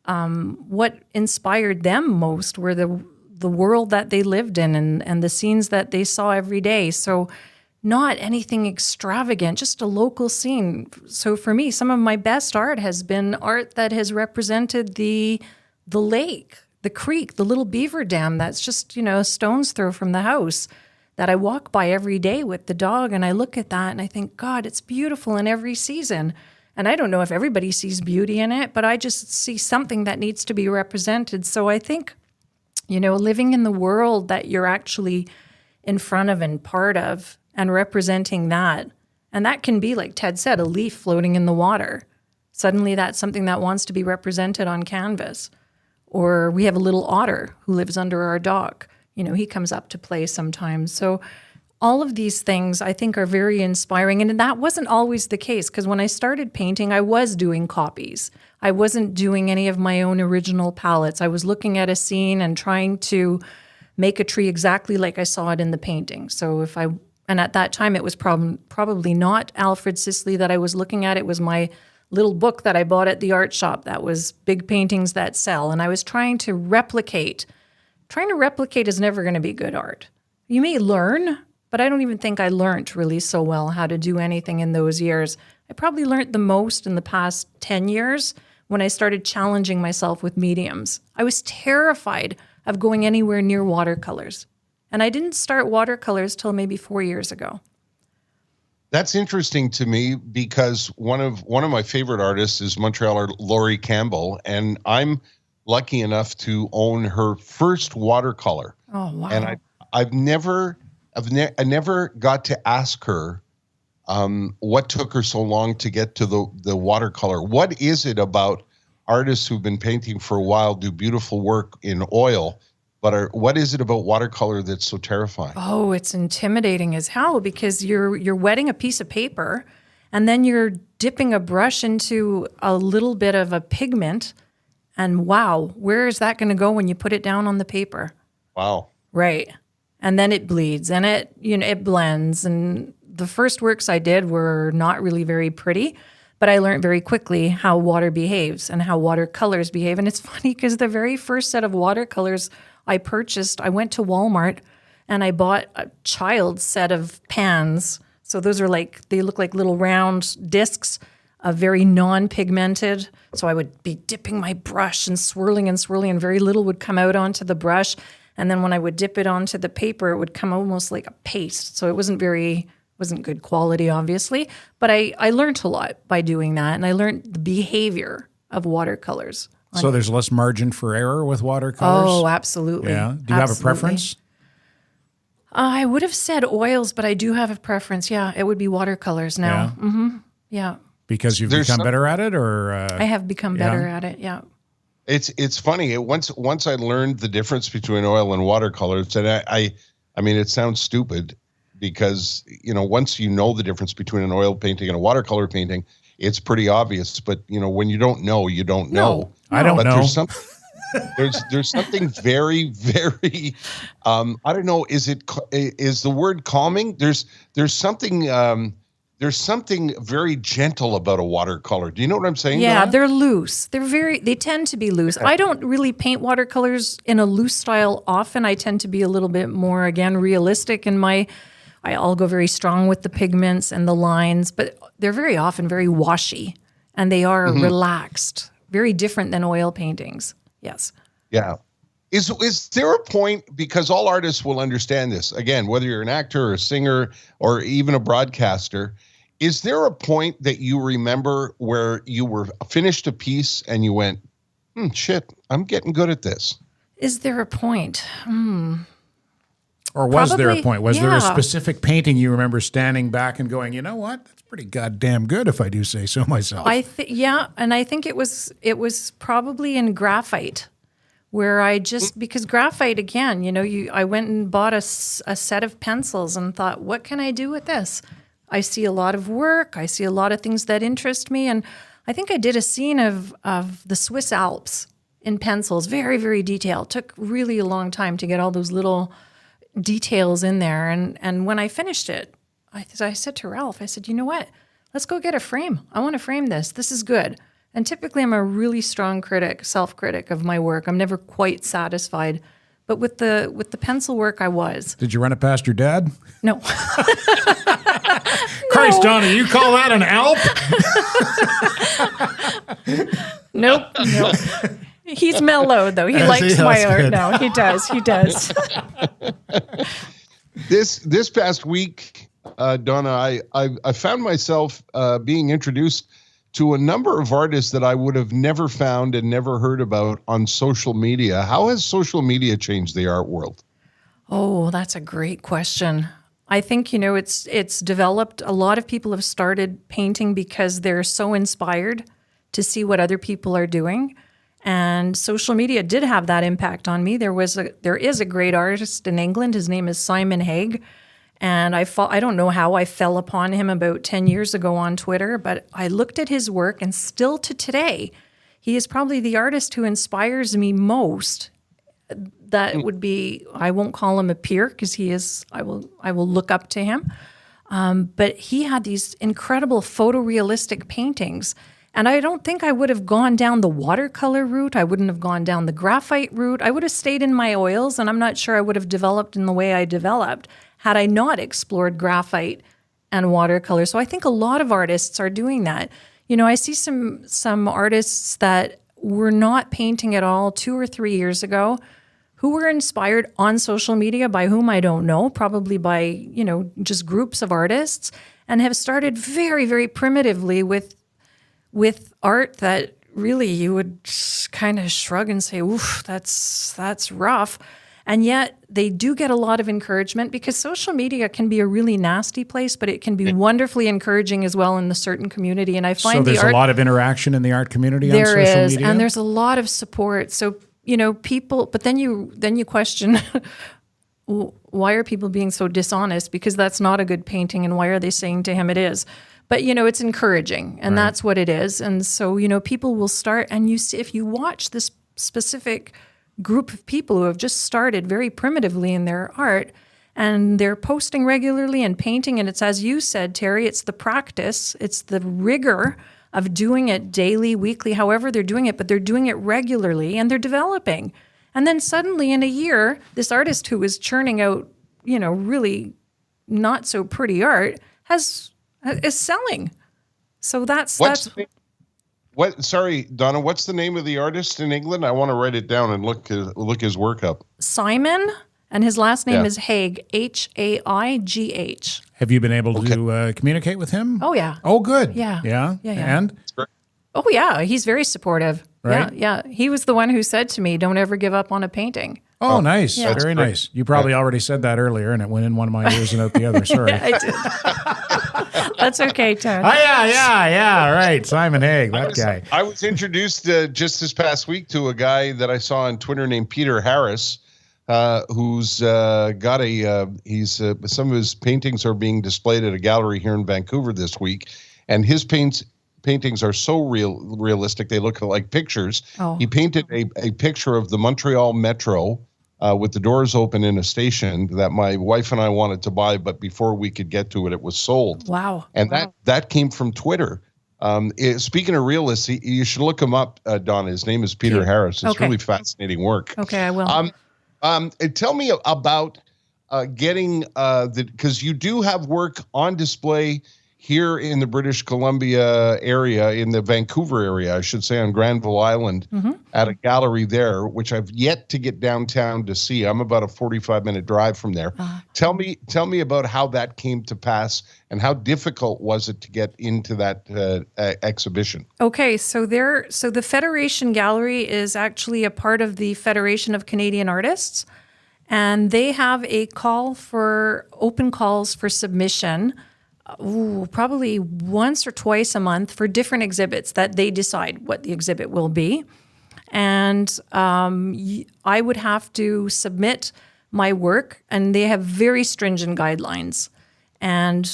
What inspired them most were the world that they lived in and the scenes that they saw every day. So not anything extravagant, just a local scene. So for me, some of my best art has been art that has represented the lake, the creek, the little beaver dam that's just, a stone's throw from the house that I walk by every day with the dog. And I look at that and I think, God, it's beautiful in every season. And I don't know if everybody sees beauty in it, but I just see something that needs to be represented. So I think, living in the world that you're actually in front of and part of and representing that. And that can be, like Ted said, a leaf floating in the water. Suddenly that's something that wants to be represented on canvas. Or we have a little otter who lives under our dock. He comes up to play sometimes. So all of these things I think are very inspiring. And that wasn't always the case, because when I started painting, I was doing copies. I wasn't doing any of my own original palettes. I was looking at a scene and trying to make a tree exactly like I saw it in the painting. So and at that time it was probably not Alfred Sisley that I was looking at. It was my little book that I bought at the art shop that was Big Paintings That Sell. And I was trying to replicate. Trying to replicate is never going to be good art. You may learn, but I don't even think I learned really so well how to do anything in those years. I probably learned the most in the past 10 years when I started challenging myself with mediums. I was terrified of going anywhere near watercolors. And I didn't start watercolors till maybe 4 years ago. That's interesting to me because one of my favorite artists is Montrealer Laurie Campbell, and I'm lucky enough to own her first watercolor. Oh wow! And I never got to ask her what took her so long to get to the watercolor. What is it about artists who've been painting for a while, do beautiful work in oil, but what is it about watercolor that's so terrifying? Oh, it's intimidating as hell because you're wetting a piece of paper and then you're dipping a brush into a little bit of a pigment, and wow, where is that going to go when you put it down on the paper? Wow. Right. And then it bleeds and it blends. And the first works I did were not really very pretty, but I learned very quickly how water behaves and how watercolors behave. And it's funny because the very first set of watercolors I purchased, I went to Walmart and I bought a child's set of pans. So those are they look like little round discs, very non-pigmented. So I would be dipping my brush and swirling and very little would come out onto the brush. And then when I would dip it onto the paper, it would come almost like a paste. So it wasn't good quality, obviously. But I learned a lot by doing that. And I learned the behavior of watercolors. So there's less margin for error with watercolors? Oh, absolutely. Yeah. Do you have a preference? I would have said oils, but I do have a preference. Yeah, it would be watercolors now. Yeah. Mm-hmm. Yeah. Because you've become better at it, or I have become better at it. Yeah. It's funny. Once I learned the difference between oil and watercolors, and I mean, it sounds stupid because once you know the difference between an oil painting and a watercolor painting, it's pretty obvious. But when you don't know, you don't know. I don't know. There's something very, very I don't know. Is the word calming? There's something there's something very gentle about a watercolor. Do you know what I'm saying? Yeah, Donna? they're loose. They tend to be loose. I don't really paint watercolors in a loose style often. I tend to be a little bit more, again, realistic in I'll go very strong with the pigments and the lines, but they're very often very washy and they are relaxed, very different than oil paintings. Yes. Yeah. Is there a point, because all artists will understand this, again, whether you're an actor or a singer or even a broadcaster, is there a point that you remember where you were finished a piece and you went, shit, I'm getting good at this? Is there a point? Or was there a Probably, point? Was there a yeah. specific painting you remember standing back and going, you know what? That's pretty goddamn good if I do say so myself. And I think it was probably in graphite, where I just, because graphite, again, I went and bought a set of pencils and thought, what can I do with this? I see a lot of work. I see a lot of things that interest me. And I think I did a scene of the Swiss Alps in pencils, very, very detailed. Took really a long time to get all those little details in there. And when I finished it, I said to Ralph, I said, you know what? Let's go get a frame. I want to frame this. This is good. And typically I'm a really strong self-critic of my work. I'm never quite satisfied. But with the pencil work, I was. Did you run it past your dad? No. Christ, Donna, you call that an Alp? Nope. He's mellow, though. He likes my art now. He does. This past week, Donna, I found myself being introduced to a number of artists that I would have never found and never heard about on social media. How has social media changed the art world? Oh, that's a great question. I think, it's developed. A lot of people have started painting because they're so inspired to see what other people are doing. And social media did have that impact on me. There is a great artist in England. His name is Simon Haig. And I don't know how I fell upon him about 10 years ago on Twitter, but I looked at his work, and still to today, he is probably the artist who inspires me most. That would be, I won't call him a peer because he is, I will look up to him. But he had these incredible photorealistic paintings. And I don't think I would have gone down the watercolor route. I wouldn't have gone down the graphite route. I would have stayed in my oils, and I'm not sure I would have developed in the way I developed had I not explored graphite and watercolor. So I think a lot of artists are doing that. I see some artists that were not painting at all 2 or 3 years ago who were inspired on social media by whom I don't know, probably by, just groups of artists, and have started very, very primitively with art that really you would kind of shrug and say, oof, that's rough. And yet they do get a lot of encouragement, because social media can be a really nasty place, but it can be wonderfully encouraging as well in the certain community. And I find so there's a lot of interaction in the art community on social media. There is, media? and there's a lot of support. So, people, but then you question, why are people being so dishonest? Because that's not a good painting, and why are they saying to him it is? But, it's encouraging, and that's what it is. And so, people will start, and you see, if you watch this specific group of people who have just started very primitively in their art, and they're posting regularly and painting, and it's, as you said, Terry, it's the practice, it's the rigor of doing it daily, weekly, however they're doing it, but they're doing it regularly, and they're developing. And then suddenly in a year, this artist who is churning out, really not so pretty art is selling. So that's Sorry, Donna, what's the name of the artist in England? I want to write it down and look his work up. Simon, and his last name is Haig, Haigh. Have you been able to communicate with him? Oh, yeah. Oh, good. Yeah. Yeah? And? That's great. Oh, yeah. He's very supportive. Right? Yeah. He was the one who said to me, don't ever give up on a painting. Oh, nice. Yeah. Very nice. You probably already said that earlier, and it went in one of my ears and out the other. Sorry. I did. That's okay, Ted. Oh, yeah. Right. Simon Haig, that guy. I was introduced just this past week to a guy that I saw on Twitter named Peter Harris, who's got some of his paintings are being displayed at a gallery here in Vancouver this week, and his paintings are so realistic they look like pictures. Oh. He painted a picture of the Montreal Metro with the doors open in a station that my wife and I wanted to buy, but before we could get to it, it was sold. Wow. And that came from Twitter. Speaking of realists, you should look him up, Donna. His name is Peter Harris. It's really fascinating work. Okay, I will. Tell me about getting because you do have work on display here in the British Columbia area, in the Vancouver area, I should say, on Granville Island, at a gallery there, which I've yet to get downtown to see. I'm about a 45-minute drive from there. Tell me about how that came to pass and how difficult was it to get into that exhibition? Okay, so the Federation Gallery is actually a part of the Federation of Canadian Artists, and they have a open calls for submission. Probably once or twice a month for different exhibits that they decide what the exhibit will be. And I would have to submit my work, and they have very stringent guidelines. And,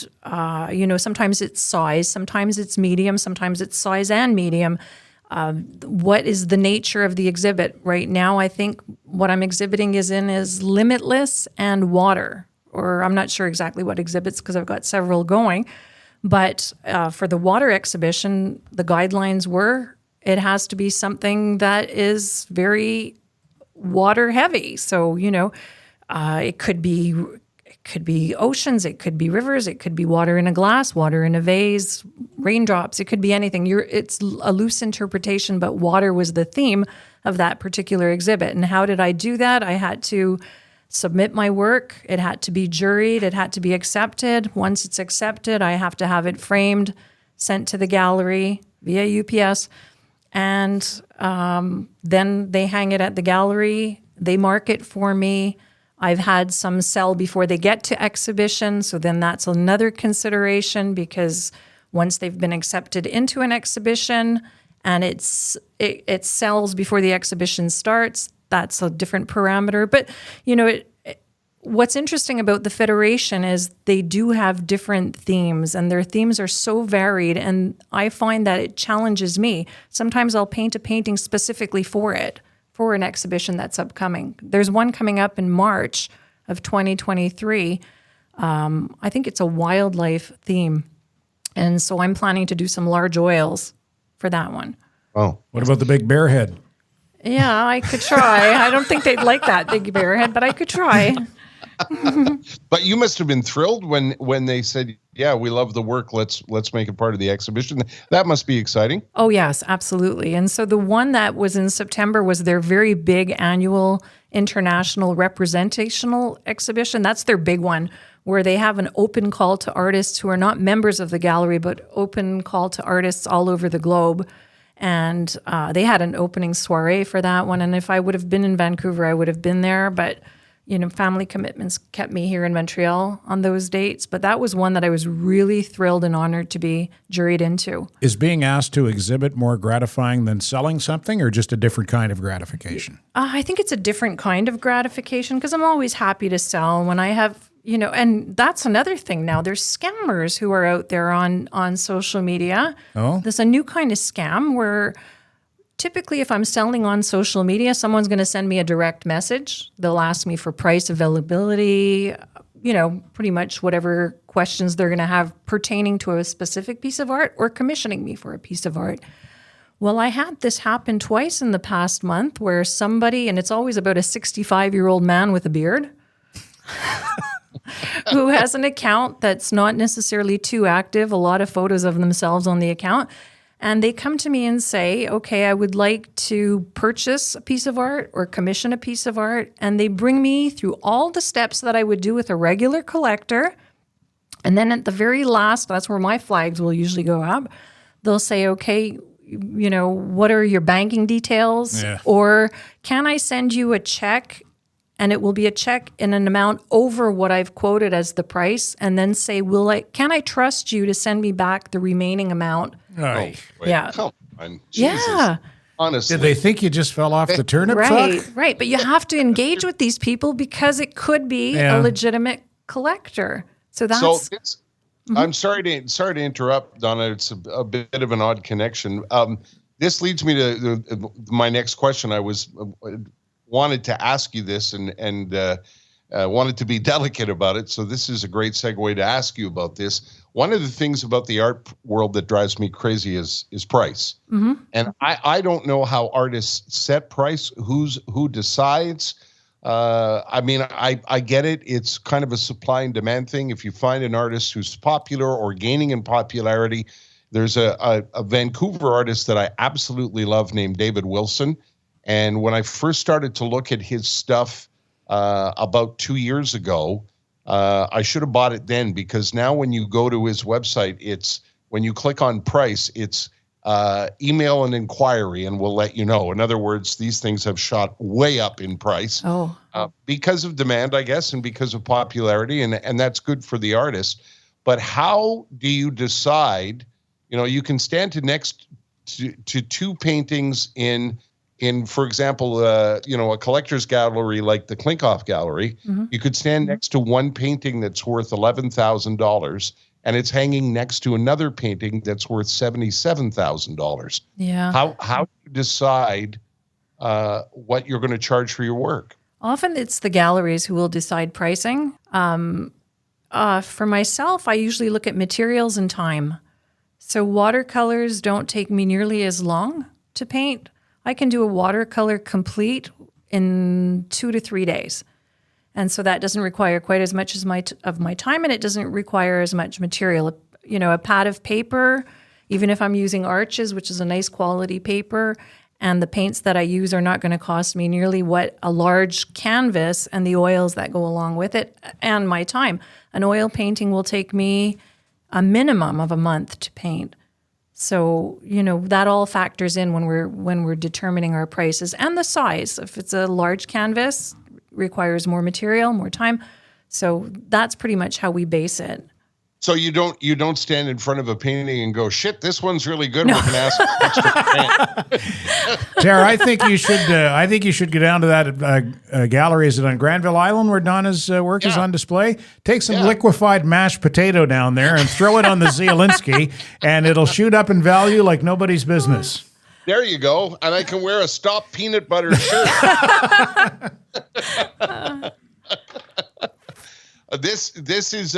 sometimes it's size, sometimes it's medium, sometimes it's size and medium. What is the nature of the exhibit? Right now, I think what I'm exhibiting is limitless and water. Or I'm not sure exactly what exhibits because I've got several going. But for the water exhibition, the guidelines were it has to be something that is very water heavy. So, it could be oceans, it could be rivers, it could be water in a glass, water in a vase, raindrops, it could be anything. It's a loose interpretation, but water was the theme of that particular exhibit. And how did I do that? I had to submit my work. It had to be juried. It had to be accepted. Once it's accepted, I have to have it framed, sent to the gallery via UPS. And then they hang it at the gallery. They mark it for me. I've had some sell before they get to exhibition. So then that's another consideration, because once they've been accepted into an exhibition and it sells before the exhibition starts, that's a different parameter. But, what's interesting about the Federation is they do have different themes, and their themes are so varied, and I find that it challenges me. Sometimes I'll paint a painting specifically for an exhibition that's upcoming. There's one coming up in March of 2023. I think it's a wildlife theme. And so I'm planning to do some large oils for that one. Oh, what about the big bear head? Yeah, I could try. I don't think they'd like that big bear head, but I could try. But you must have been thrilled when they said, "Yeah, we love the work. Let's make it part of the exhibition." That must be exciting. Oh yes, absolutely. And so the one that was in September was their very big annual international representational exhibition. That's their big one, where they have an open call to artists who are not members of the gallery, but open call to artists all over the globe. And they had an opening soiree for that one. And if I would have been in Vancouver, I would have been there. But, family commitments kept me here in Montreal on those dates. But that was one that I was really thrilled and honored to be juried into. Is being asked to exhibit more gratifying than selling something, or just a different kind of gratification? I think it's a different kind of gratification, because I'm always happy to sell when I have, and that's another thing now. There's scammers who are out there on social media. Oh. There's a new kind of scam where typically if I'm selling on social media, someone's going to send me a direct message. They'll ask me for price, availability, pretty much whatever questions they're going to have pertaining to a specific piece of art, or commissioning me for a piece of art. Well, I had this happen twice in the past month where somebody, and it's always about a 65-year-old man with a beard, who has an account that's not necessarily too active, a lot of photos of themselves on the account. And they come to me and say, okay, I would like to purchase a piece of art or commission a piece of art. And they bring me through all the steps that I would do with a regular collector. And then at the very last, that's where my flags will usually go up. They'll say, okay, what are your banking details? Yeah. Or can I send you a check? And it will be a check in an amount over what I've quoted as the price, and then say, can I trust you to send me back the remaining amount? Right. Yeah. Come on. Jesus. Yeah. Honestly. Did they think you just fell off the turnip truck? Right. But you have to engage with these people because it could be a legitimate collector. So that's... I'm sorry to interrupt, Donna. It's a bit of an odd connection. This leads me to my next question. I was wanted to ask you this and wanted to be delicate about it. So this is a great segue to ask you about this. One of the things about the art world that drives me crazy is price. Mm-hmm. And I don't know how artists set price, who decides. I mean, I get it. It's kind of a supply and demand thing. If you find an artist who's popular or gaining in popularity, there's a Vancouver artist that I absolutely love named David Wilson. And when I first started to look at his stuff about 2 years ago, I should have bought it then, because now when you go to his website, when you click on price, it's email an inquiry and we'll let you know. In other words, these things have shot way up in price because of demand, I guess, and because of popularity, and that's good for the artist. But how do you decide? You can stand next to two paintings in, for example, a collector's gallery like the Klinkoff Gallery. Mm-hmm. You could stand next to one painting that's worth $11,000, and it's hanging next to another painting that's worth $77,000. Yeah. How do you decide what you're going to charge for your work? Often it's the galleries who will decide pricing. For myself, I usually look at materials and time. So watercolors don't take me nearly as long to paint. I can do a watercolor complete in 2 to 3 days. And so that doesn't require quite as much as of my time, and it doesn't require as much material. A pad of paper, even if I'm using Arches, which is a nice quality paper, and the paints that I use are not going to cost me nearly what a large canvas and the oils that go along with it and my time. An oil painting will take me a minimum of a month to paint. So, that all factors in when we're determining our prices, and the size. If it's a large canvas, requires more material, more time. So that's pretty much how we base it. So you don't stand in front of a painting and go, "Shit, this one's really good. No. We're going to ask for extra." Tara, I think you should go down to that gallery. Is it on Granville Island where Donna's work is on display? Take some liquefied mashed potato down there and throw it on the Zielinski, and it'll shoot up in value like nobody's business. There you go, and I can wear a Stop Peanut Butter shirt. This is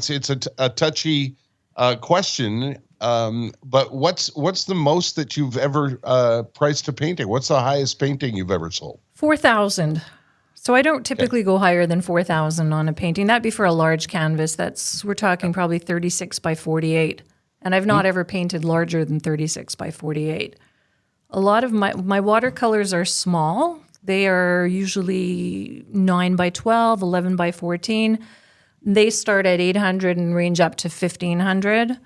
it's a touchy question. But what's the most that you've ever priced a painting? What's the highest painting you've ever sold? 4,000. So I don't typically go higher than 4,000 on a painting. That'd be for a large canvas. We're talking probably 36 by 48. And I've not ever painted larger than 36 by 48. A lot of my watercolors are small. They are usually 9 by 12, 11 by 14. They start at 800 and range up to 1,500.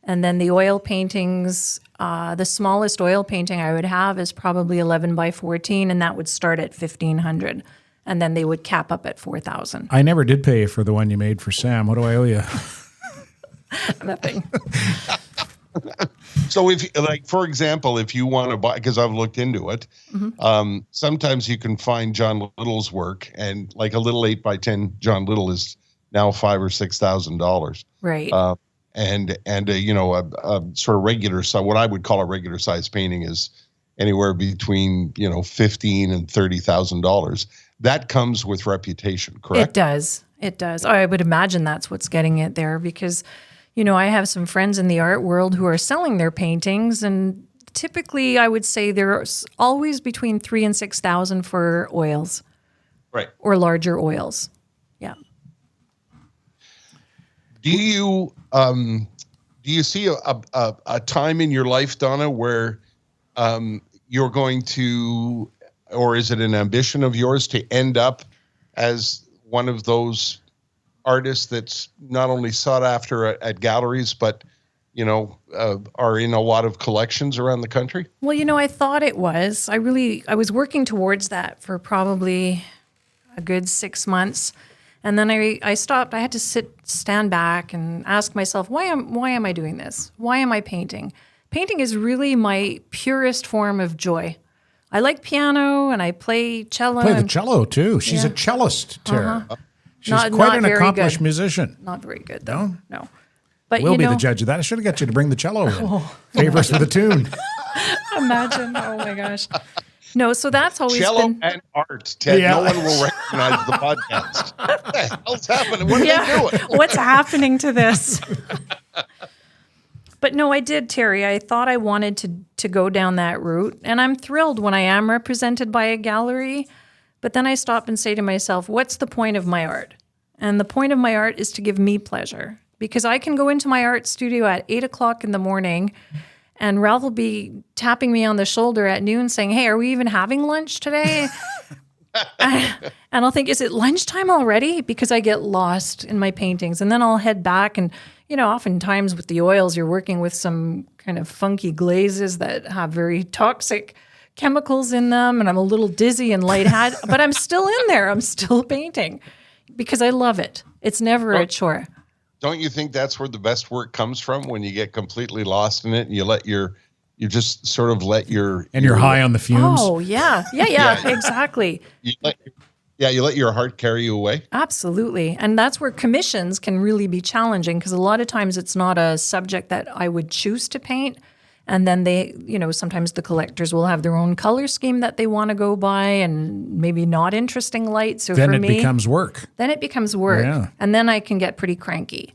And then the oil paintings, the smallest oil painting I would have is probably 11 by 14, and that would start at 1,500. And then they would cap up at 4,000. I never did pay you for the one you made for Sam. What do I owe you? Nothing. So for example, if you want to buy, because I've looked into it, sometimes you can find John Little's work, and like a little 8 by 10 John Little is now $5,000 or $6,000. Right. And a sort of regular size, what I would call a regular size painting, is anywhere between $15,000 and $30,000. That comes with reputation, correct? It does. I would imagine that's what's getting it there, because I have some friends in the art world who are selling their paintings, and typically I would say there's always between 3,000 and 6,000 for oils, right, or larger oils. Yeah. Do you see a time in your life, Donna, where you're going to, or is it an ambition of yours to end up as one of those artists that's not only sought after at galleries, but are in a lot of collections around the country? Well, I thought it was. I was working towards that for probably a good 6 months, and then I stopped. I had to stand back and ask myself, why am I doing this? Why am I painting? Painting is really my purest form of joy. I like piano and I play cello. Play the cello too. She's a cellist, Tara. She's quite an accomplished musician. Not very good, though. No. But we'll be the judge of that. I should have got you to bring the cello in. Favor us with a tune. Imagine. Oh my gosh. No, so that's always Cello been and art, Ted. Yeah. No one will recognize the podcast. What the hell's happening? What are they doing? What's happening to this? But no, I did, Terry. I thought I wanted to go down that route, and I'm thrilled when I am represented by a gallery. But then I stop and say to myself, what's the point of my art? And the point of my art is to give me pleasure, because I can go into my art studio at 8 o'clock in the morning and Ralph will be tapping me on the shoulder at noon saying, hey, are we even having lunch today? And I'll think, is it lunchtime already? Because I get lost in my paintings. And then I'll head back. And, oftentimes with the oils, you're working with some kind of funky glazes that have very toxic chemicals in them. And I'm a little dizzy and lightheaded, but I'm still in there. I'm still painting because I love it. It's never a chore. Don't you think that's where the best work comes from, when you get completely lost in it and you just sort of let your... And you're high on the fumes. Oh, yeah. Yeah, exactly. You let your heart carry you away. Absolutely. And that's where commissions can really be challenging, because a lot of times it's not a subject that I would choose to paint. And then they, sometimes the collectors will have their own color scheme that they want to go by and maybe not interesting light. So Then for it me, becomes work. Then it becomes work. Yeah. And then I can get pretty cranky.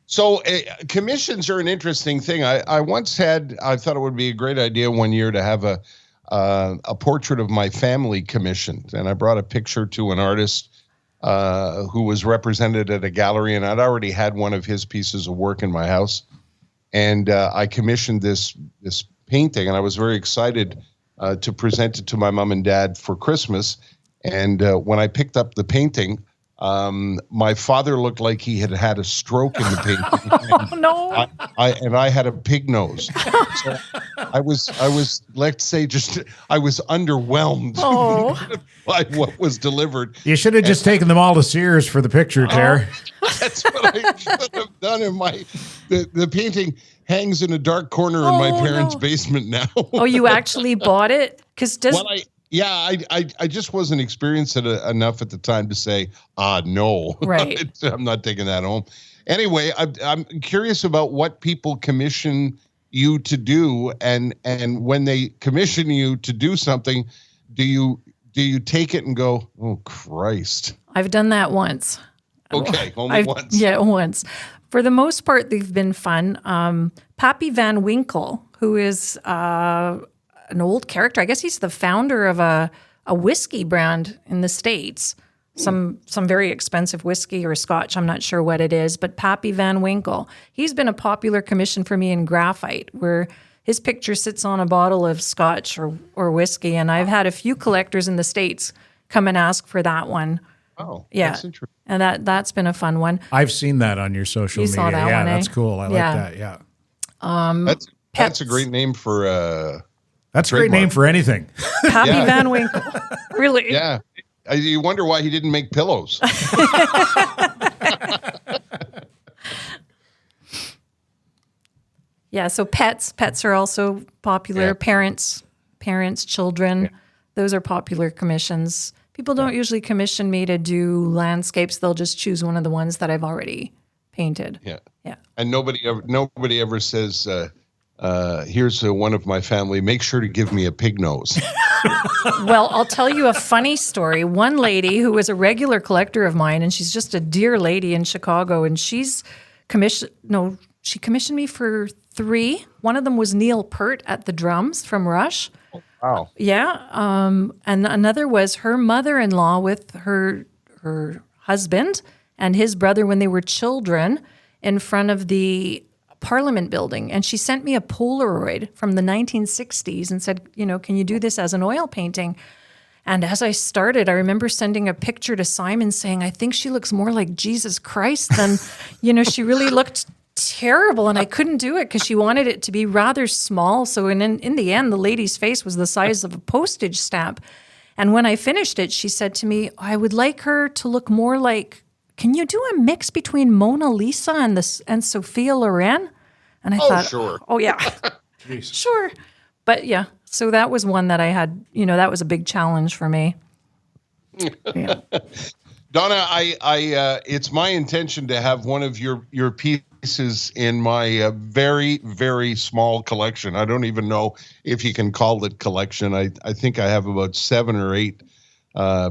So commissions are an interesting thing. I once I thought it would be a great idea one year to have a portrait of my family commissioned. And I brought a picture to an artist who was represented at a gallery, and I'd already had one of his pieces of work in my house. And I commissioned this painting, and I was very excited to present it to my mom and dad for Christmas. And when I picked up the painting, my father looked like he had a stroke in the painting. Oh, no. I had a pig nose. So I was let's say I was underwhelmed by what was delivered. You should have just taken them all to Sears for the picture, Ter. That's what I should have done. The painting hangs in a dark corner in my parents' basement now. Oh, you actually bought it? Because I just wasn't experienced enough at the time to say, no, right. I'm not taking that home. Anyway, I'm curious about what people commission you to do, and when they commission you to do something, do you take it and go, oh Christ? I've done that once. Okay, only once. Yeah, once. For the most part, they've been fun. Pappy Van Winkle, who is an old character. I guess he's the founder of a whiskey brand in the States. Some very expensive whiskey or scotch. I'm not sure what it is, but Pappy Van Winkle. He's been a popular commission for me in graphite, where his picture sits on a bottle of scotch or whiskey. And I've had a few collectors in the States come and ask for that one. Oh, yeah. That's interesting. And that's been a fun one. I've seen that on your social media. Saw that yeah, one, that's eh? cool. I like that. Yeah. That's a great name for that's a great name for anything. Pappy Van Winkle. Really? Yeah. You wonder why he didn't make pillows. Yeah, so pets are also popular. Yeah. Parents, children, those are popular commissions. People don't usually commission me to do landscapes. They'll just choose one of the ones that I've already painted. Yeah. Yeah. And nobody ever says, here's one of my family, make sure to give me a pig nose. Well, I'll tell you a funny story. One lady who was a regular collector of mine, and she's just a dear lady in Chicago, and she commissioned me for 3. One of them was Neil Peart at the drums from Rush. Wow. Yeah. And another was her mother-in-law with her husband and his brother when they were children in front of the Parliament building. And she sent me a Polaroid from the 1960s and said, can you do this as an oil painting? And as I started, I remember sending a picture to Simon saying, I think she looks more like Jesus Christ than, she really looked terrible, and I couldn't do it because she wanted it to be rather small. So in the end, the lady's face was the size of a postage stamp. And when I finished it, she said to me, I would like her to look more like, can you do a mix between Mona Lisa and Sophia Loren? And I thought, sure. Oh, yeah, sure. But yeah, so that was one that I had, that was a big challenge for me. Yeah. Donna, I it's my intention to have one of your pieces in my very, very small collection. I don't even know if you can call it collection. I think I have about 7 or 8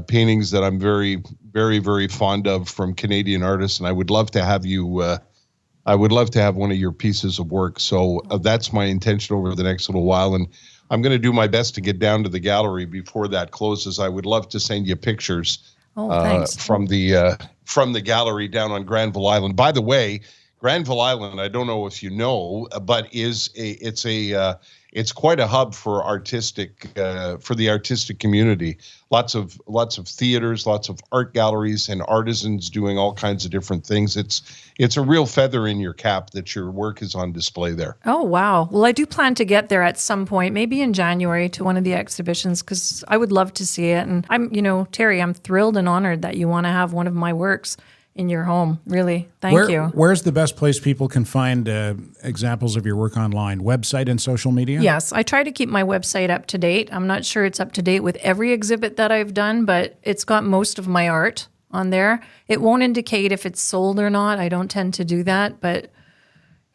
paintings that I'm very, very, very fond of from Canadian artists, and I would love to have you. I would love to have one of your pieces of work. So that's my intention over the next little while, and I'm going to do my best to get down to the gallery before that closes. I would love to send you pictures from the gallery down on Granville Island. By the way, Granville Island, I don't know if you know, but it's quite a hub for the artistic community. Lots of theaters, lots of art galleries, and artisans doing all kinds of different things. It's a real feather in your cap that your work is on display there. Oh, wow. Well, I do plan to get there at some point, maybe in January, to one of the exhibitions, because I would love to see it. And Terry, I'm thrilled and honored that you want to have one of my works in your home. Really. Thank you. Where's the best place people can find examples of your work online? Website and social media? Yes. I try to keep my website up to date. I'm not sure it's up to date with every exhibit that I've done, but it's got most of my art on there. It won't indicate if it's sold or not. I don't tend to do that. But,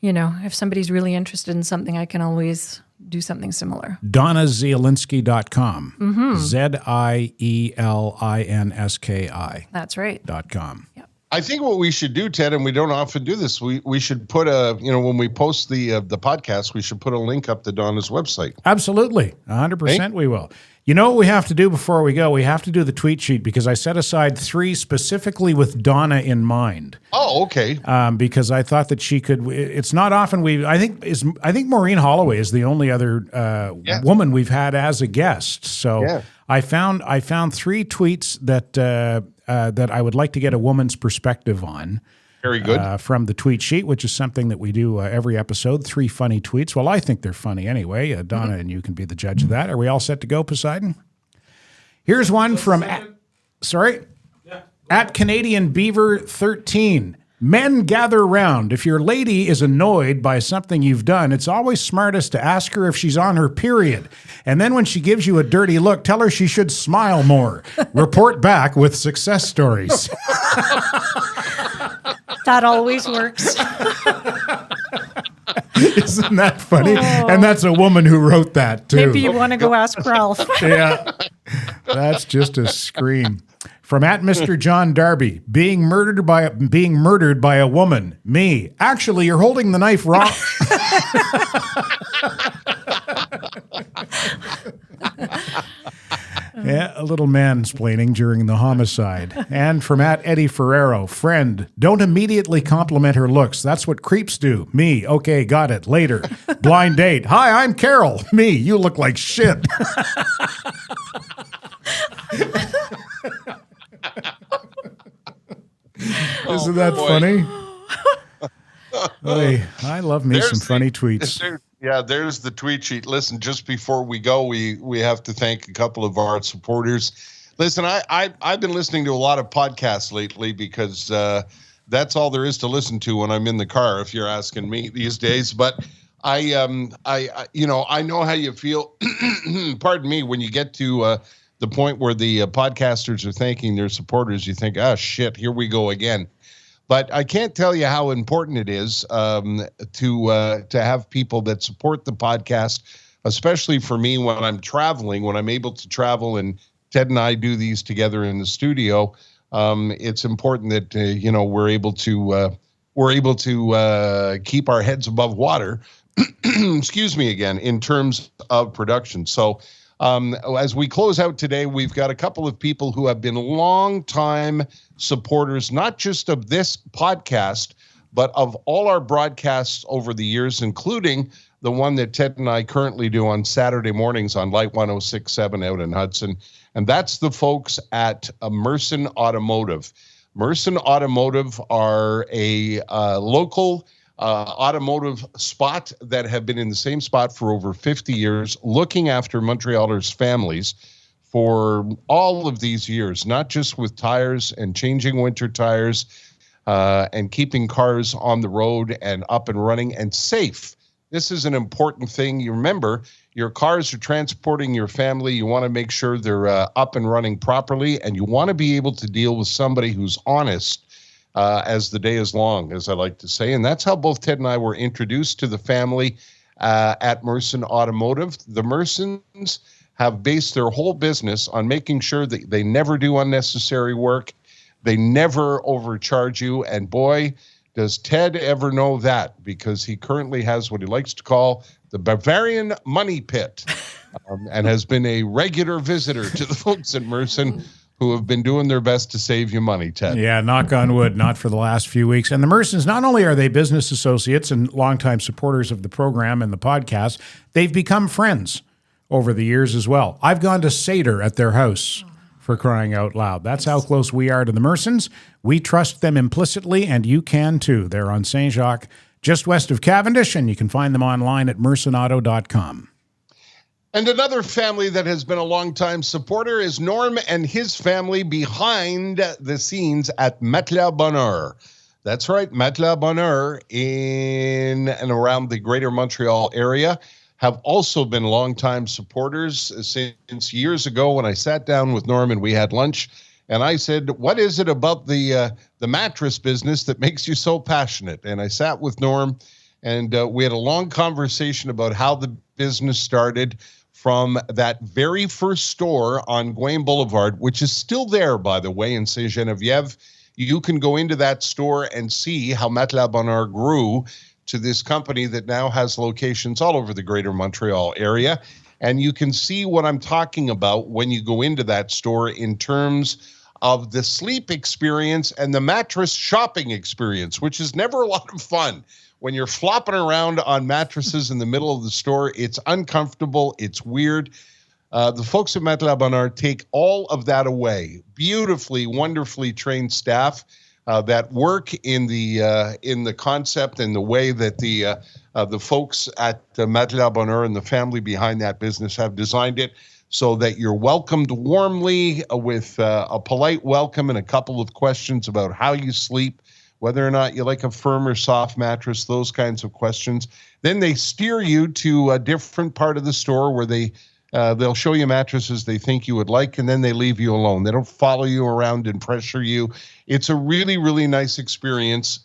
if somebody's really interested in something, I can always do something similar. DonnaZielinski.com. ZIELINSKI. That's right. .com. Yep. I think what we should do, Ted, and we don't often do this, we should put when we post the podcast, we should put a link up to Donna's website. Absolutely. 100% we will. You know what we have to do before we go? We have to do the tweet sheet, because I set aside 3 specifically with Donna in mind. Oh, okay. Because I thought that she could. It's not often I think Maureen Holloway is the only other woman we've had as a guest. So I found 3 tweets that I would like to get a woman's perspective on. Very good. From the tweet sheet, which is something that we do every episode. 3 funny tweets. Well, I think they're funny anyway. Donna, and you can be the judge of that. Are we all set to go, Poseidon? Here's one from at Canadian Beaver 13. Men gather round. If your lady is annoyed by something you've done, it's always smartest to ask her if she's on her period. And then when she gives you a dirty look, tell her she should smile more. Report back with success stories. That always works. Isn't that funny? Oh. And that's a woman who wrote that, too. Maybe you want to go ask Ralph. Yeah. That's just a scream. From at Mr. John Darby, being murdered by a woman. Me. Actually, you're holding the knife wrong. Yeah, a little mansplaining during the homicide. And from at Eddie Ferrero, friend, don't immediately compliment her looks. That's what creeps do. Me, okay, got it. Later. Blind date. Hi, I'm Carol. Me, you look like shit. Isn't that funny? I love me some funny tweets. There's the tweet sheet. Listen, just before we go, we have to thank a couple of our supporters. Listen, I've been listening to a lot of podcasts lately because that's all there is to listen to when I'm in the car, if you're asking me these days. But I know how you feel. Pardon me, when you get to the point where the podcasters are thanking their supporters, you think, oh shit, here we go again. But I can't tell you how important it is to have people that support the podcast, especially for me when I'm traveling, when I'm able to travel, and Ted and I do these together in the studio. It's important that we're able to keep our heads above water. Excuse me again, in terms of production. So as we close out today, we've got a couple of people who have been long-time supporters, not just of this podcast, but of all our broadcasts over the years, including the one that Ted and I currently do on Saturday mornings on Light 106.7 out in Hudson. And that's the folks at Merson Automotive. Merson Automotive are a local automotive spot that have been in the same spot for over 50 years, looking after Montrealers' families for all of these years, not just with tires and changing winter tires and keeping cars on the road and up and running and safe. This is an important thing. You remember, your cars are transporting your family. You want to make sure they're up and running properly, and you want to be able to deal with somebody who's honest as the day is long, as I like to say. And that's how both Ted and I were introduced to the family at Merson Automotive. The Mersons have based their whole business on making sure that they never do unnecessary work. They never overcharge you. And boy, does Ted ever know that, because he currently has what he likes to call the Bavarian Money Pit, and has been a regular visitor to the folks at Merson, who have been doing their best to save you money, Ted. Yeah, knock on wood, not for the last few weeks. And the Mersons, not only are they business associates and longtime supporters of the program and the podcast, they've become friends over the years as well. I've gone to Seder at their house, for crying out loud. That's how close we are to the Mersons. We trust them implicitly, and you can too. They're on Saint Jacques, just west of Cavendish, and you can find them online at mersonauto.com. And another family that has been a longtime supporter is Norm and his family behind the scenes at Matelas Bonheur. That's right, Matelas Bonheur in and around the greater Montreal area have also been longtime supporters since years ago when I sat down with Norm and we had lunch. And I said, what is it about the mattress business that makes you so passionate? And I sat with Norm, and we had a long conversation about how the business started from that very first store on Gouin Boulevard, which is still there, by the way, in Saint-Geneviève. You can go into that store and see how Matelas Bonheur grew to this company that now has locations all over the greater Montreal area. And you can see what I'm talking about when you go into that store in terms of the sleep experience and the mattress shopping experience, which is never a lot of fun. When you're flopping around on mattresses in the middle of the store, it's uncomfortable, it's weird. The folks at Matelas Bonheur take all of that away. Beautifully, wonderfully trained staff that work in the concept and the way that the folks at Matelas Bonheur and the family behind that business have designed it, so that you're welcomed warmly with a polite welcome and a couple of questions about how you sleep, whether or not you like a firm or soft mattress, those kinds of questions. Then they steer you to a different part of the store where they'll show you mattresses they think you would like, and then they leave you alone. They don't follow you around and pressure you. It's a really, really nice experience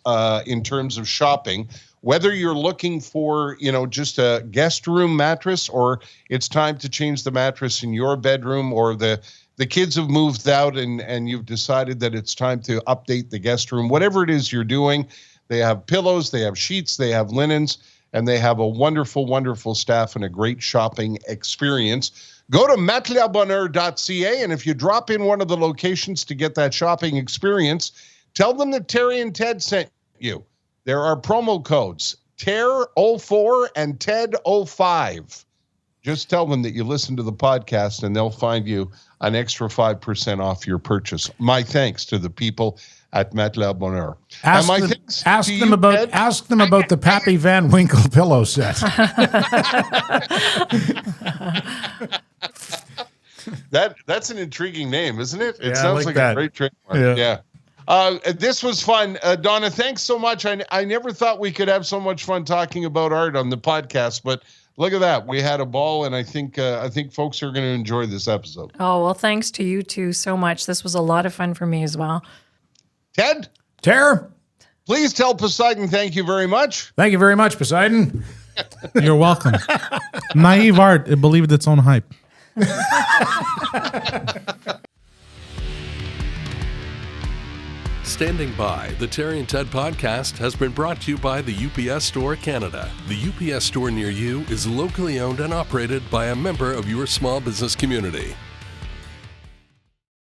in terms of shopping. Whether you're looking for, just a guest room mattress, or it's time to change the mattress in your bedroom, or the kids have moved out and you've decided that it's time to update the guest room, whatever it is you're doing, they have pillows, they have sheets, they have linens, and they have a wonderful, wonderful staff and a great shopping experience. Go to matelasbonheur.ca, and if you drop in one of the locations to get that shopping experience, tell them that Terry and Ted sent you. There are promo codes, TER04 and TED05. Just tell them that you listen to the podcast, and they'll find you an extra 5% off your purchase. My thanks to the people at Matelas Bonheur. Ask them about the Pappy Van Winkle pillow set. That's an intriguing name, isn't it? It sounds like that. A great trademark. Yeah. This was fun. Donna, thanks so much. I never thought we could have so much fun talking about art on the podcast, but look at that. We had a ball, and I think folks are going to enjoy this episode. Oh, well, thanks to you two so much. This was a lot of fun for me as well. Ted? Tara? Please tell Poseidon thank you very much. Thank you very much, Poseidon. You're welcome. Naive art, it believed its own hype. Standing by, the Terry and Ted podcast has been brought to you by the UPS Store Canada. The UPS Store near you is locally owned and operated by a member of your small business community.